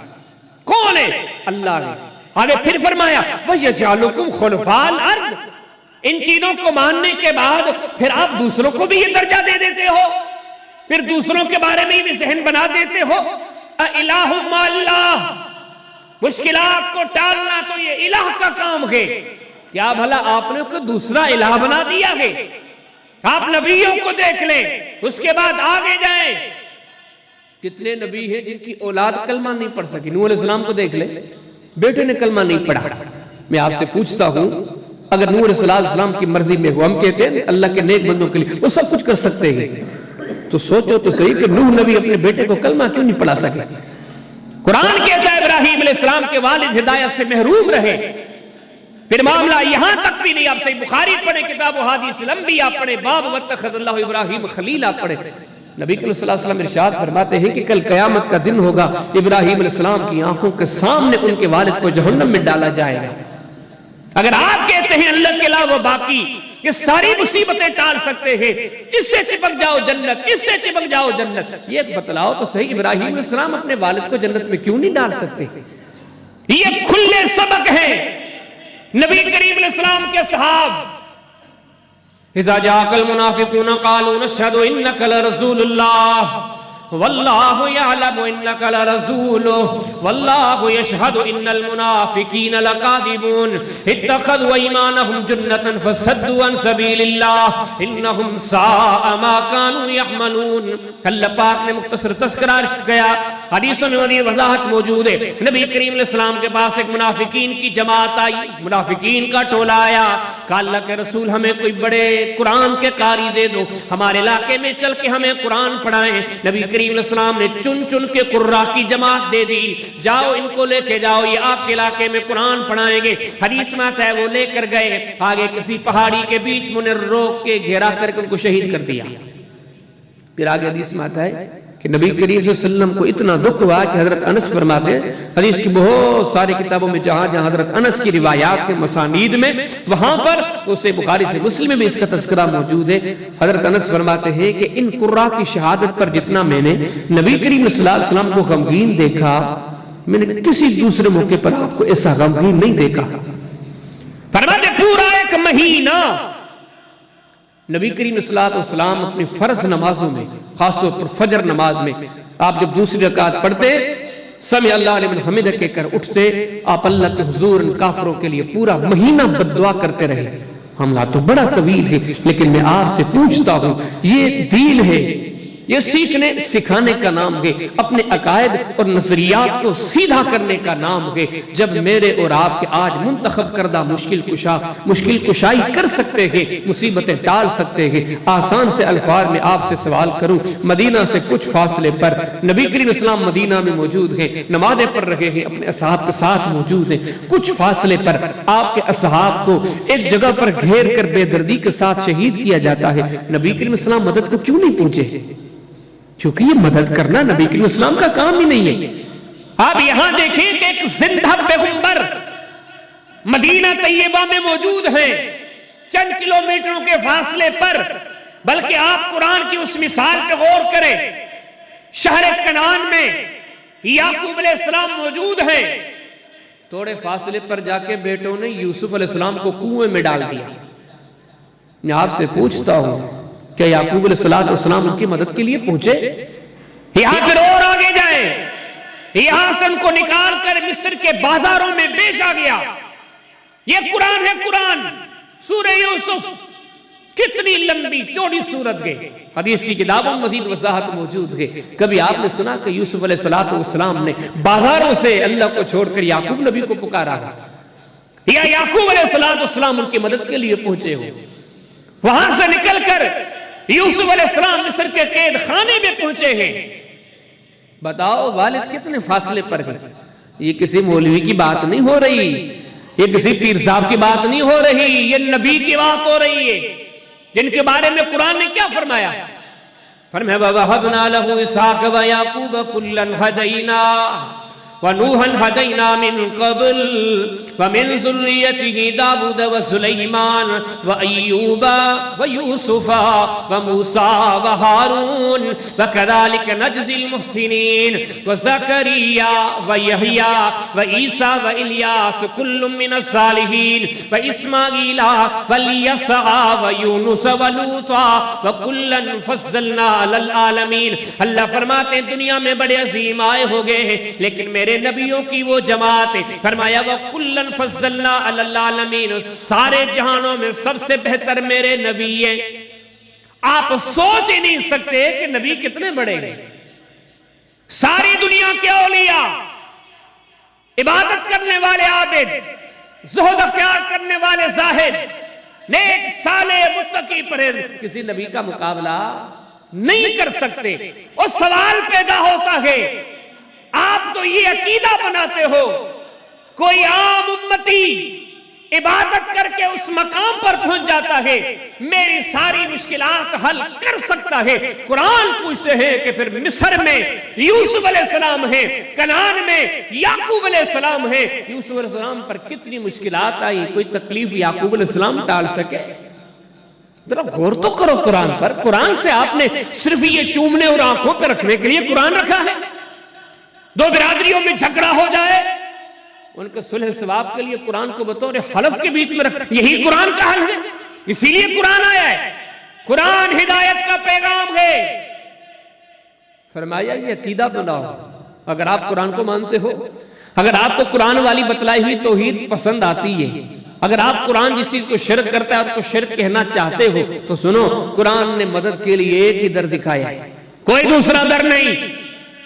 [SPEAKER 1] کون ہے؟ اللہ ہے. آگے پھر فرمایا وَيَجْعَلُكُمْ خُلَفَاءَ الْأَرْضِ. ان چیزوں کو ماننے کے بعد پھر آپ دوسروں کو بھی یہ درجہ دے دیتے ہو، پھر دوسروں کے بارے میں بھی ذہن بنا دیتے ہو. اِلَٰهٌ مَّا اللَّهِ. مشکلات کو ٹالنا تو یہ الہ کا کام ہے. کیا بھلا آپ نے کوئی دوسرا الہ بنا دیا ہے؟ آپ نبیوں کو دیکھ لیں، اس کے بعد آگے جائیں. کتنے نبی ہیں جن کی اولاد کلمہ نہیں پڑھ سکی؟ نوح علیہ السلام کو دیکھ لیں، بیٹے نے کلمہ نہیں پڑھا. میں آپ سے پوچھتا ہوں اگر نوح علیہ السلام کی مرضی میں ہو، ہم کہتے ہیں اللہ کے نیک بندوں کے لیے وہ سب کچھ کر سکتے ہیں، تو سوچو تو صحیح کہ نوح نبی اپنے بیٹے کو کلمہ کیوں نہیں پڑھا سکے؟ قرآن کہتا ہے ابراہیم علیہ السلام کے والد ہدایت سے محروم رہے. پھر معاملہ یہاں تک بھی نہیں. آپ صحیح بخاری پڑھیں، کتاب و حدیث الانبیاء پڑھیں، باب واتخذ اللہ ابراہیم خلیلا پڑھیں. نبی صلی اللہ علیہ وسلم ارشاد فرماتے ہیں کہ کل قیامت کا دن ہوگا، ابراہیم علیہ السلام کی آنکھوں کے سامنے ان کے والد کو جہنم میں ڈالا جائے گا. اگر آپ کہتے ہیں اللہ کے علاوہ باقی یہ ساری مصیبتیں ٹال سکتے ہیں، اس سے چپک جاؤ جنت، اس سے چپک جاؤ جنت، یہ بتلاؤ تو صحیح ابراہیم علیہ السلام اپنے والد کو جنت میں کیوں نہیں ڈال سکتے؟ یہ کھلے سبق ہیں نبی کریم علیہ السلام کے صحاب. اذا جاءك المنافقون قالوا نشهد انك لرسول الله والله يعلم انك لرسوله والله يشهد ان المنافقين لكاذبون اتخذوا ايمانهم جنة فصدوا عن سبيل الله انهم ساء ما كانوا يعملون. اللہ پاک نے مختصر تذکرہ کیا، حدیثوں میں مزید وضاحت موجود ہے. نبی کریم علیہ السلام کے پاس ایک منافقین کی جماعت آئی، منافقین کا ٹولہ آیا. کہا اللہ کے رسول ہمیں کوئی بڑے قرآن کے قاری دے دو، ہمارے علاقے میں چل کے ہمیں قرآن پڑھائیں. نبی کریم علیہ السلام نے چن چن کے قراء کی جماعت دے دی، جاؤ ان کو لے کے جاؤ، یہ آپ کے علاقے میں قرآن پڑھائیں گے. حدیث میں آتا ہے وہ لے کر گئے، آگے کسی پہاڑی کے بیچ میں انہیں روک کے گھیرا کر کے ان کو شہید کر دیا. پھر آگے حدیث میں آتا ہے کہ نبی کریم صلی اللہ علیہ وسلم کو اتنا دکھ ہوا کہ حضرت انس فرماتے ہیں، حدیث کی بہت ساری کتابوں میں جہاں جہاں حضرت انس کی روایات کے مسانید میں، وہاں پر اسے بخاری سے مسلم میں بھی اس کا تذکرہ موجود ہے. حضرت انس فرماتے ہیں کہ ان قراء کی شہادت پر جتنا میں نے نبی کریم صلی اللہ علیہ وسلم کو غمگین دیکھا، میں نے کسی دوسرے موقع پر آپ کو ایسا غمگین نہیں دیکھا. فرماتے پورا ایک مہینہ نبی کریم صلی اللہ علیہ وسلم اپنی فرض نمازوں میں، خاص طور پر فجر نماز میں، آپ جب دوسری رکعت پڑھتے سمع اللہ لمن حمدہ کہہ کر اٹھتے، آپ اللہ کے حضور ان کافروں کے لیے پورا مہینہ بددعا کرتے رہے. حملہ تو بڑا طویل ہے، لیکن میں آپ سے پوچھتا ہوں یہ دین ہے، یہ سیکھنے سکھانے کا نام ہے، اپنے عقائد اور نظریات کو سیدھا کرنے کا نام ہے۔ جب میرے اور آپ کے آج منتخب کردہ مشکل کشائی کر سکتے ہیں، مصیبتیں ٹال سکتے ہیں۔ آسان سے الفاظ میں آپ سے سوال کروں، مدینہ سے کچھ فاصلے پر نبی کریم اسلام مدینہ میں موجود ہیں، نمازیں پڑھ رہے ہیں، اپنے اصحاب کے ساتھ موجود ہیں۔ کچھ فاصلے پر آپ کے اصحاب کو ایک جگہ پر گھیر کر بے دردی کے ساتھ شہید کیا جاتا ہے، نبی کریم اسلام مدد کو کیوں نہیں پہنچے؟ کیونکہ یہ مدد کرنا نبی کریم اسلام کا کام ہی نہیں ہے۔ آپ یہاں دیکھیں کہ ایک زندہ پیغمبر مدینہ طیبہ میں موجود ہیں، چند کلومیٹروں کے فاصلے پر، بلکہ آپ قرآن کی اس مثال پہ غور کریں۔ شہر کنعان میں یعقوب علیہ السلام موجود ہیں، تھوڑے فاصلے پر جا کے بیٹوں نے یوسف علیہ السلام کو کنویں میں ڈال دیا۔ میں آپ سے پوچھتا ہوں، کیا یعقوب علیہ السلام ان کی مدد کے لیے پہنچے؟ یہاں پھر اور آگے جائیں، یہاں سے ان کو نکال کر مصر کے بازاروں میں بیچا گیا۔ یہ قرآن ہے، قرآن سورہ یوسف، کتنی لمبی چوڑی سورت ہے، حدیث کی کتابوں میں مزید وضاحت موجود ہے۔ کبھی آپ نے سنا کہ یوسف علیہ السلام نے بازاروں سے اللہ کو چھوڑ کر یعقوب نبی کو پکارا، یا یعقوب علیہ السلام ان کی مدد کے لیے پہنچے ہو؟ وہاں سے نکل کر یوسف علیہ السلام مصر کے قید خانے میں پہنچے ہیں۔ بتاؤ والد کتنے فاصلے پر ہیں؟ یہ کسی مولوی کی بات نہیں ہو رہی، یہ کسی پیر صاحب کی بات نہیں ہو رہی، یہ نبی کی بات ہو رہی ہے، جن کے بارے میں قرآن نے کیا فرمایا؟ فرمایا وَوَهَبْنَا لَهُ إِسْحَاقَ وَيَعْقُوبَ كُلًّا هَدَيْنَا وَنُوحًا هَدَيْنَا مِن قَبْلُ وَمِن ذُرِّيَّتِهِ دَاوُودَ وَسُلَيْمَانَ وَأَيُّوبَ وَيُوسُفَ وَمُوسَىٰ وَهَارُونَ وَكَذَٰلِكَ نَجْزِي الْمُحْسِنِينَ وَزَكَرِيَّا وَيَحْيَىٰ وَعِيسَىٰ وَإِلْيَاسَ كُلٌّ مِّنَ الصَّالِحِينَ وَإِسْمَاعِيلَ وَالْيَسَعَ وَيُونُسَ وَلُوطًا وَكُلًّا فَضَّلْنَا عَلَى الْعَالَمِينَ۔ اللہ فرماتے ہیں دنیا میں بڑے عظیم آئے ہو گئے ہیں، لیکن میرے نبیوں کی وہ جماعت، فرمایا وَكُلًّا فَضَّلْنَا عَلَى الْعَالَمِينَ، سارے جہانوں میں سب سے بہتر میرے نبی ہیں۔ آپ سوچ ہی نہیں سکتے کہ نبی کتنے بڑے ہیں۔ ساری دنیا کے اولیاء، عبادت کرنے والے عابد، زہد اختیار کرنے والے زاہد، نیک صالح متقی پرہیز، کسی نبی کا مقابلہ نہیں کر سکتے۔ اور سوال پیدا ہوتا ہے، آپ تو یہ عقیدہ بناتے ہو کوئی عام امتی عبادت کر کے اس مقام پر پہنچ جاتا ہے، میری ساری مشکلات حل کر سکتا ہے۔ قرآن پوچھتے ہیں کہ پھر مصر میں یوسف علیہ السلام ہیں، کنعان میں یعقوب علیہ السلام ہیں، یوسف علیہ السلام پر کتنی مشکلات آئی، کوئی تکلیف یعقوب علیہ السلام ٹال سکے؟ ذرا غور تو کرو قرآن پر۔ قرآن سے آپ نے صرف یہ چومنے اور آنکھوں پہ رکھنے کے لیے قرآن رکھا ہے؟ دو برادریوں میں جھگڑا ہو جائے، ان کے صلح ثواب کے لیے قرآن کو بطور حلف کے بیچ میں رکھ، یہی قرآن کا حل ہے، اسی لیے قرآن آیا ہے۔ قرآن ہدایت کا پیغام ہے۔ فرمایا یہ عقیدہ بناؤ، اگر آپ قرآن کو مانتے ہو، اگر آپ کو قرآن والی بتلائی ہوئی توحید پسند آتی ہے، اگر آپ قرآن جس چیز کو شرک کرتا ہے اور کو شرک کہنا چاہتے ہو، تو سنو قرآن نے مدد کے لیے ایک ہی در دکھایا ہے، کوئی دوسرا در نہیں۔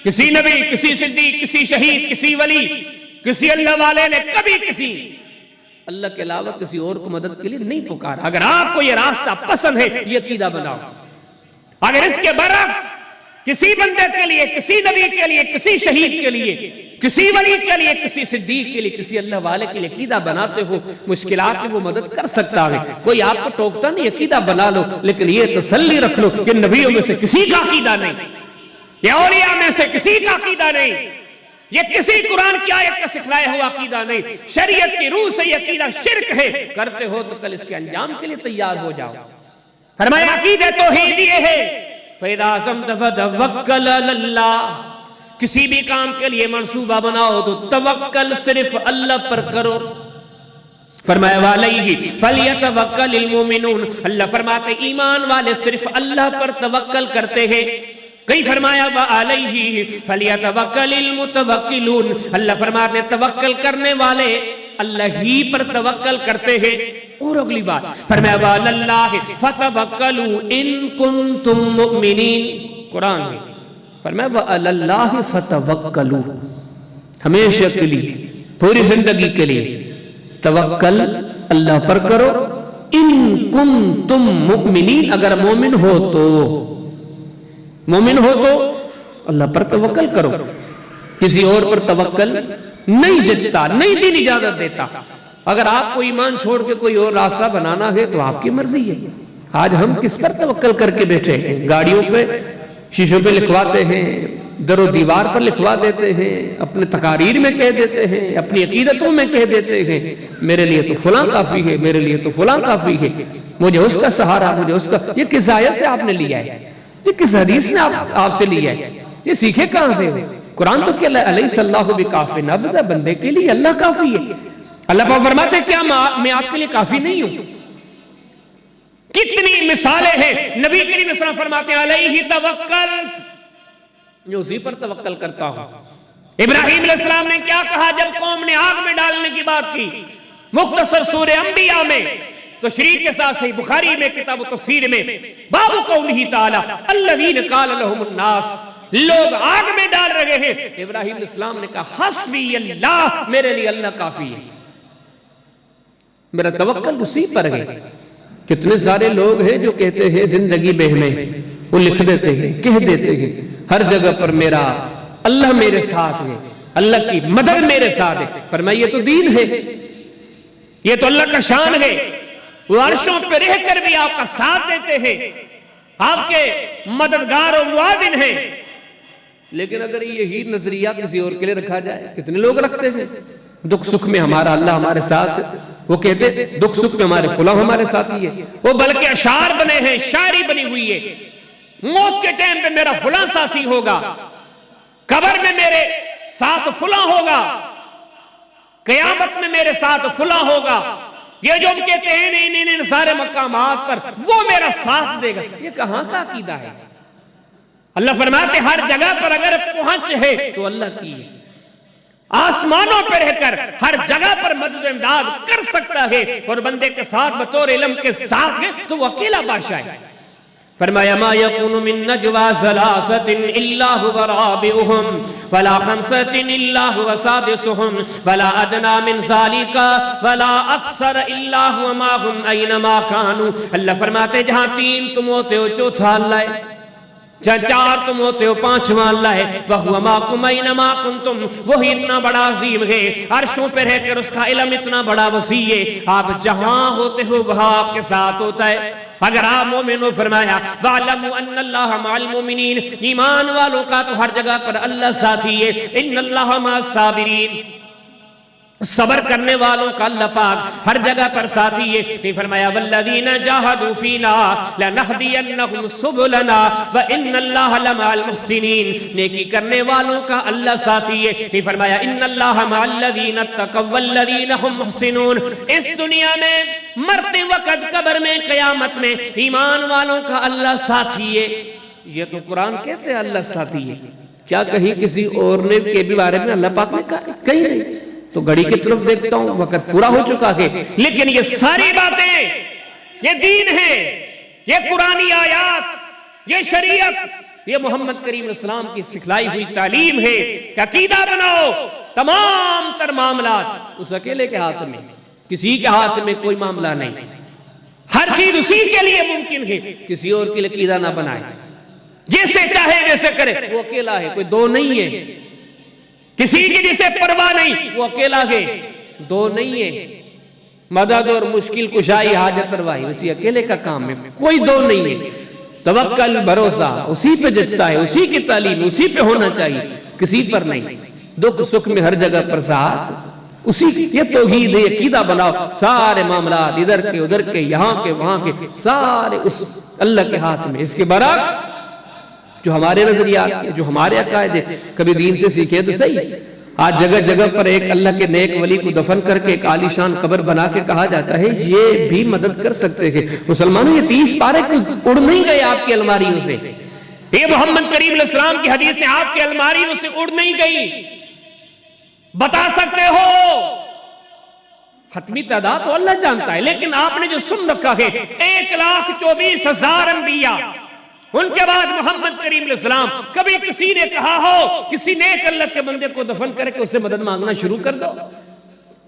[SPEAKER 1] کسی نبی، کسی صدیق، کسی شہید، کسی ولی، کسی اللہ والے نے کبھی کسی اللہ کے علاوہ کسی اور کو مدد کے لیے نہیں پکارا۔ اگر آپ کو یہ راستہ پسند ہے، یہ عقیدہ بناؤ۔ اگر اس کے برعکس کسی بندے کے لیے، کسی نبی کے لیے، کسی شہید کے لیے، کسی ولی کے لیے، کسی صدیق کے لیے، کسی اللہ والے کے لیے عقیدہ بناتے ہو، مشکلات میں وہ مدد کر سکتا ہے، کوئی آپ کو ٹوکتا نہیں، عقیدہ بنا لو، لیکن یہ تسلی رکھ لو کہ نبیوں میں سے کسی کا عقیدہ نہیں، یہ اولیاء میں سے کسی کا عقیدہ نہیں، یہ کسی قرآن کی آیت کا سکھلایا ہوا عقیدہ نہیں، شریعت کی روح سے یہ عقیدہ شرک ہے، کرتے ہو تو کل اس کے انجام کے لیے تیار ہو جاؤ۔ فرمایا عقیدہ توحید یہ ہے، فَإِذَا عَزَمْتَ فَتَوَكَّلْ عَلَى اللَّهِ، کسی بھی کام کے لیے منصوبہ بناؤ تو توکل صرف اللہ پر کرو۔ فرمایا وَعَلَيْهِ فَلْيَتَوَكَّلِ الْمُؤْمِنُونَ، اللہ فرماتے ایمان والے صرف اللہ پر توکل کرتے ہیں۔ کئی فرمایا وَعَلَيْهِ فَلْيَتَوَكَّلِ الْمُتَوَكِّلُونَ، اللہ فرماتے توکل کرنے والے اللہ ہی پر توکل کرتے ہیں۔ اور اگلی بات فرمایا وَعَلَى اللَّهِ فَتَوَكَّلُوا إِن كُنتُم مُؤْمِنِينَ، قرآن ہے، فرمایا وَعَلَى اللَّهِ فَتَوَكَّلُوا، ہمیشہ کے لیے پوری زندگی کے لیے توکل اللہ پر کرو، ان کنتم مؤمنین، اگر مومن ہو تو اللہ پر توکل کرو، کسی اور پر توکل نہیں جچتا، نہیں دین اجازت دیتا۔ اگر آپ کو ایمان چھوڑ کے کوئی اور راستہ بنانا ہے تو آپ کی مرضی ہے۔ آج ہم کس پر توکل کر کے بیٹھے ہیں؟ گاڑیوں پہ، شیشوں پہ لکھواتے ہیں، در و دیوار پر لکھوا دیتے ہیں، اپنے تقاریر میں کہہ دیتے ہیں، اپنی عقیدتوں میں کہہ دیتے ہیں میرے لیے تو فلاں کافی ہے، میرے لیے تو فلاں کافی ہے، مجھے اس کا سہارا، مجھے اس کا۔ یہ کس آیت سے آپ نے لیا ہے؟ یہ کس حدیث نے آپ سے لیا ہے؟ یہ سیکھے کہاں سے؟ قرآن تو کہ علیہ اللہ بکافٍ عبدہ، بندے کے لیے اللہ کافی ہے۔ اللہ پاک فرماتے ہیں کیا میں آپ کے لیے کافی نہیں ہوں؟ کتنی مثالیں ہیں۔ نبی کریم صلی اللہ علیہ وسلم فرماتے ہیں علیہ توکلت، میں اسی پر توکل کرتا ہوں۔ ابراہیم علیہ السلام نے کیا کہا جب قوم نے آگ میں ڈالنے کی بات کی؟ مختصر سورہ انبیاء میں تشریح کے ساتھ صحیح بخاری میں کتاب تفسیر میں باب قولہ تعالی الذین قال لهم الناس، لوگ آگ میں ڈال رہے ہیں، ابراہیم علیہ السلام نے کہا حسبی اللہ، میرے لیے اللہ کافی ہے، میرا توکل اسی پر ہے۔ کتنے سارے لوگ ہیں جو کہتے ہیں زندگی بہ میں، وہ لکھ دیتے ہیں، کہہ دیتے ہیں ہر جگہ پر میرا اللہ میرے ساتھ ہے، اللہ کی مدد میرے ساتھ ہے۔ فرمایا یہ تو دین ہے، یہ تو اللہ کا شان ہے، وہ عرشوں پہ رہ کر بھی آپ کا ساتھ دیتے ہیں، آپ کے مددگار و معاون ہیں۔ لیکن اگر یہی نظریہ کسی اور کے لیے رکھا جائے، کتنے لوگ رکھتے ہیں دکھ سکھ میں ہمارا اللہ ہمارے ساتھ، وہ کہتے ہیں دکھ سکھ میں ہمارے فلاں ہمارے ساتھ ہی ہے، وہ بلکہ اشعار بنے ہیں، شاعری بنی ہوئی ہے، موت کے ٹائم پہ میرا فلاں ساتھی ہوگا، قبر میں میرے ساتھ فلاں ہوگا، قیامت میں میرے ساتھ فلاں ہوگا۔ یہ جو ہم کہتے ہیں ان سارے مقامات پر وہ میرا ساتھ دے گا، یہ کہاں کا عقیدہ ہے؟ اللہ فرماتے ہر جگہ پر اگر پہنچ ہے تو اللہ کی ہے، آسمانوں پر رہ کر ہر جگہ پر مدد و امداد کر سکتا ہے، اور بندے کے ساتھ بطور علم کے ساتھ ہے تو وہ اکیلا بادشاہ ہے۔ فرمایا ما یکون من نجوا ثلاثۃ الا هو رابعهم ولا خمسۃ الا هو سادسهم ولا ادنى من ذلك ولا اکثر الا هو معهم اينما كانوا۔ اللہ فرماتے جہاں تین تم ہوتے ہو چوتھا اللہ ہے، جہاں چار تم ہوتے ہو پانچواں اللہ ہے، وَهُوَ مَعَكُمْ أَيْنَمَا كُنْتُمْ، وہی اتنا بڑا عظیم ہے، عرشوں پہ رہ کر اس کا علم اتنا بڑا وسیع ہے، آپ جہاں ہوتے ہو وہاں آپ کے ساتھ ہوتا ہے۔ اگر آپ مومن ہو، فرمایا وَعْلَمُوا أَنَّ اللَّهَ مَعَ الْمُؤْمِنِينَ، ایمان والوں کا تو ہر جگہ پر اللہ ساتھی ہے، إِنَّ اللَّهَ مَعَ الصَّابِرِينَ، صبر کرنے والوں کا اللہ پاک ہر جگہ پر ساتھی ہے۔ نہیں فرمایا والذین جاہدوا فینا لنہدینہم سبلنا وان اللہ لمع المحسنین، نیکی کرنے والوں کا اللہ ساتھی ہے۔ نہیں فرمایا ان اللہ مع الذین اتقوا والذین هم محسنون۔ اس دنیا میں مرتے وقت، قبر میں، قیامت میں ایمان والوں کا اللہ ساتھی ہے۔ یہ تو قرآن کہتے ہیں اللہ ساتھی ہے، کیا کہیں کسی اور نے کے بھی بارے میں اللہ پاک نے کہا؟ کہیں نہیں۔ تو گھڑی کی طرف دیکھتا ہوں، وقت پورا ہو چکا ہے، لیکن یہ ساری باتیں، یہ دین ہے، یہ قرآنی آیات، یہ شریعت، یہ محمد کریم علیہ السلام کی سکھلائی ہوئی تعلیم ہے کہ عقیدہ بناؤ۔ تمام تر معاملات اس اکیلے کے ہاتھ میں، کسی کے ہاتھ میں کوئی معاملہ نہیں، ہر چیز اسی کے لیے ممکن ہے، کسی اور کے لیے عقیدہ نہ بنائے، جیسے چاہے ویسے کرے، وہ اکیلا ہے، کوئی دو نہیں ہے، کسی کی جسے پرواہ نہیں، وہ اکیلا ہے، دو نہیں ہے، مدد اور مشکل کشائی حاجت روائی اسی اکیلے کا کام ہے، کوئی دو نہیں ہے۔ توکل، بھروسہ اسی پہ جچتا ہے، اسی کی تعلیم اسی پہ ہونا چاہیے، کسی پر نہیں۔ دکھ سکھ میں ہر جگہ پر ساتھ اسی، یہ توحید ہے، عقیدہ بناؤ، سارے معاملات ادھر کے ادھر کے یہاں کے وہاں کے سارے اس اللہ کے ہاتھ میں۔ اس کے برعکس جو ہمارے نظریات ہیں، جو ہمارے عقائد ہیں، کبھی دین سے سیکھے تو صحیح۔ آج جگہ جگہ پر ایک اللہ کے نیک ولی کو دفن کر کے ایک عالی شان قبر بنا کے کہا جاتا ہے یہ بھی مدد کر سکتے ہیں۔ مسلمانوں یہ 30 پارے اڑ نہیں گئے آپ کی الماریوں سے، یہ محمد کریم علیہ السلام کی حدیث سے آپ کی الماریوں سے اڑ نہیں گئی۔ بتا سکتے ہو ختمی تعداد تو اللہ جانتا ہے، لیکن آپ نے جو سن رکھا ہے 1,24,000 انبیاء ان کے بعد محمد کریم علیہ السلام کبھی کسی نے کہا ہو کسی نیک اللہ کے بندے کو دفن کر کے اسے مدد مانگنا شروع کر دو؟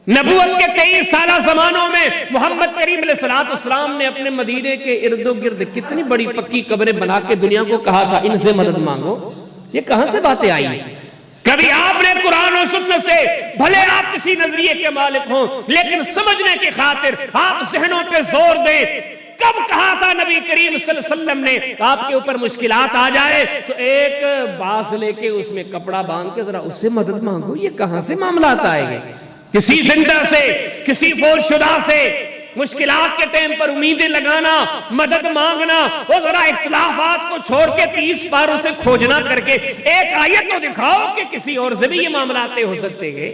[SPEAKER 1] نبوت کے کئی سالہ زمانوں میں محمد کریم علیہ السلام نے اپنے مدینے کے ارد و گرد کتنی بڑی پکی قبریں بنا کے دنیا کو کہا تھا ان سے مدد مانگو. یہ کہاں سے باتیں آئی ہیں؟ کبھی آپ نے قرآن و سنت سے بھلے آپ کسی نظریے کے مالک ہوں لیکن سمجھنے کی خاطر آپ ذہنوں پہ زور دیں. کب کہا تھا نبی کریم صلی اللہ علیہ وسلم نے آپ کے اوپر مشکلات آ جائے تو ایک باس لے کے اس میں کپڑا باندھ کے ذرا اس سے مدد مانگو؟ یہ کہاں سے معاملات آئے گئے؟ کسی زندہ سے کسی فوت شدہ سے مشکلات کے ٹائم پر امیدیں لگانا مدد مانگنا وہ ذرا اختلافات کو چھوڑ کے 30 پاروں سے کھوجنا کر کے ایک آیت تو دکھاؤ کہ کسی اور سے بھی یہ معاملات ہو سکتے ہیں.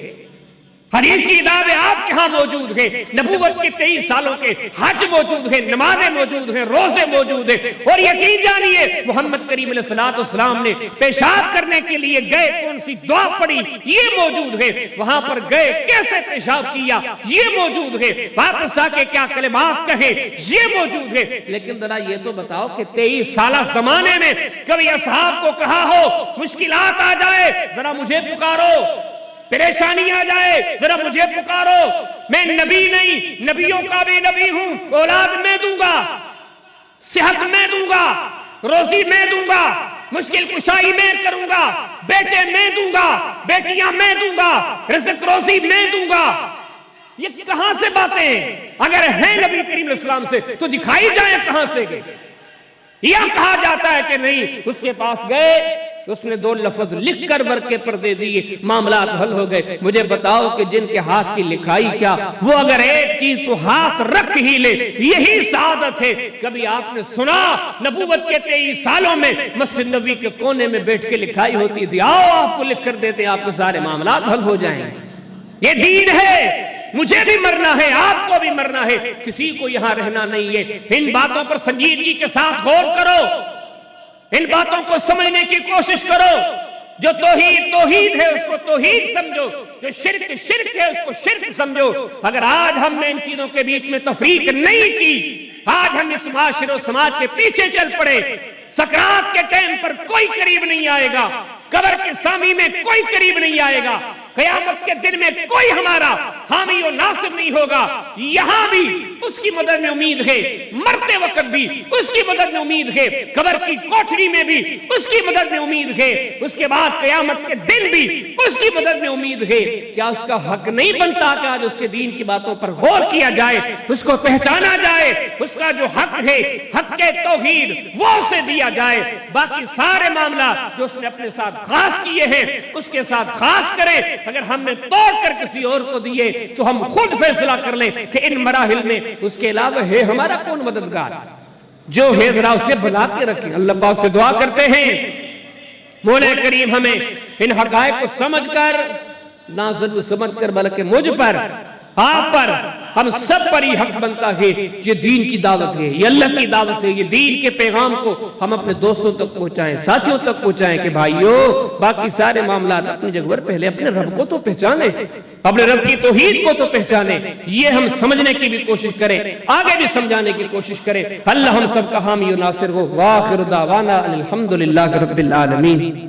[SPEAKER 1] حدیث کی کتابیں آپ کے ہاں موجود ہیں, نبوت کے 23 سالوں کے حج موجود ہیں, نمازیں موجود ہیں, روزے موجود ہیں. اور یقین جانیے محمد کریم علیہ السلام نے پیشاب کرنے کے لیے گئے کون سی دعا پڑھی یہ موجود ہے, وہاں پر گئے کیسے پیشاب کیا یہ موجود ہے, واپس آ کے کیا کلمات کہے یہ موجود ہے. لیکن ذرا یہ تو بتاؤ کہ 23 سالہ زمانے میں کبھی اصحاب کو کہا ہو مشکلات آ جائے ذرا مجھے پکارو, پریشانی آ جائے ذرا مجھے پکارو, میں نبی نہیں نبیوں کا بھی نبی ہوں, اولاد میں دوں گا, صحت میں دوں گا, روزی میں دوں گا, مشکل کشائی میں کروں گا, بیٹے میں دوں گا, بیٹیاں میں دوں گا, رزق روزی میں دوں گا. یہ کہاں سے باتیں ہیں؟ اگر ہیں نبی کریم علیہ السلام سے تو دکھائی جائیں کہاں سے گئے. یہ کہا جاتا ہے کہ نہیں اس کے پاس گئے اس نے 2 لفظ لکھ کر ورقے پر دے دیے معاملات حل ہو گئے. مجھے بتاؤ کہ جن کے ہاتھ کی لکھائی کیا وہ اگر ایک چیز تو ہاتھ رکھ ہی لے یہی سعادت ہے. کبھی آپ نے سنا نبوت کے 23 سالوں میں مسجد نبوی کے کونے میں بیٹھ کے لکھائی ہوتی تھی آؤ آپ کو لکھ کر دیتے آپ کے سارے معاملات حل ہو جائیں. یہ دین ہے, مجھے بھی مرنا ہے آپ کو بھی مرنا ہے, کسی کو یہاں رہنا نہیں ہے. ان باتوں پر سنجیدگی کے ساتھ غور کرو, ان باتوں کو سمجھنے کی کوشش کرو. جو توحید ہے اس کو توحید سمجھو, جو شرک ہے اس کو شرک سمجھو. اگر آج ہم نے ان چیزوں کے بیچ میں تفریق نہیں کی, آج ہم اس معاشرے و سماج کے پیچھے چل پڑے, سکرات کے ٹائم پر کوئی قریب نہیں آئے گا, قبر کے سامی میں کوئی قریب نہیں آئے گا, قیامت کے دن میں کوئی ہمارا حامی و ناصر نہیں ہوگا. یہاں بھی اس کی مدد میں امید ہے, مرتے وقت بھی اس کی مدد میں امید ہے, قبر کی کوٹھری میں بھی اس کی مدد میں امید ہے, اس کے بعد قیامت کے دن بھی اس کی مدد میں امید ہے. کیا اس کا حق نہیں بنتا کہ آج اس کے دین کی باتوں پر غور کیا جائے, اس کو پہچانا جائے, اس کا جو حق ہے حق کے توحید وہ اسے دیا جائے. باقی سارے معاملات جو اس نے اپنے ساتھ خاص کیے ہیں اس کے ساتھ خاص کرے. اگر ہم نے توڑ کر کسی اور کو دیے تو ہم خود فیصلہ کر لیں کہ ان مراحل میں اس کے علاوہ ہے ہمارا کون مددگار. جو ہے ذرا اسے بلا کے رکھیں. اللہ پاک سے دعا کرتے ہیں مولا کریم ہمیں ان حقائق کو سمجھ کر, نہ صرف سمجھ کر بلکہ مجھ پر آپ پر ہم سب پر یہ حق بنتا ہے. یہ دین کی دعوت ہے, یہ اللہ کی دعوت ہے, یہ دین کے پیغام کو ہم اپنے دوستوں تک پہنچائیں, ساتھیوں تک پہنچائیں کہ بھائیو باقی سارے معاملات اپنی جگہ پر پہلے اپنے رب کو تو پہچانیں, اپنے رب کی توحید کو تو پہچانیں. یہ ہم سمجھنے کی بھی کوشش کریں, آگے بھی سمجھانے کی کوشش کریں. اللہ ہم سب کا حامی و ناصر ہو. وآخر دعوانا الحمدللہ رب العالمین.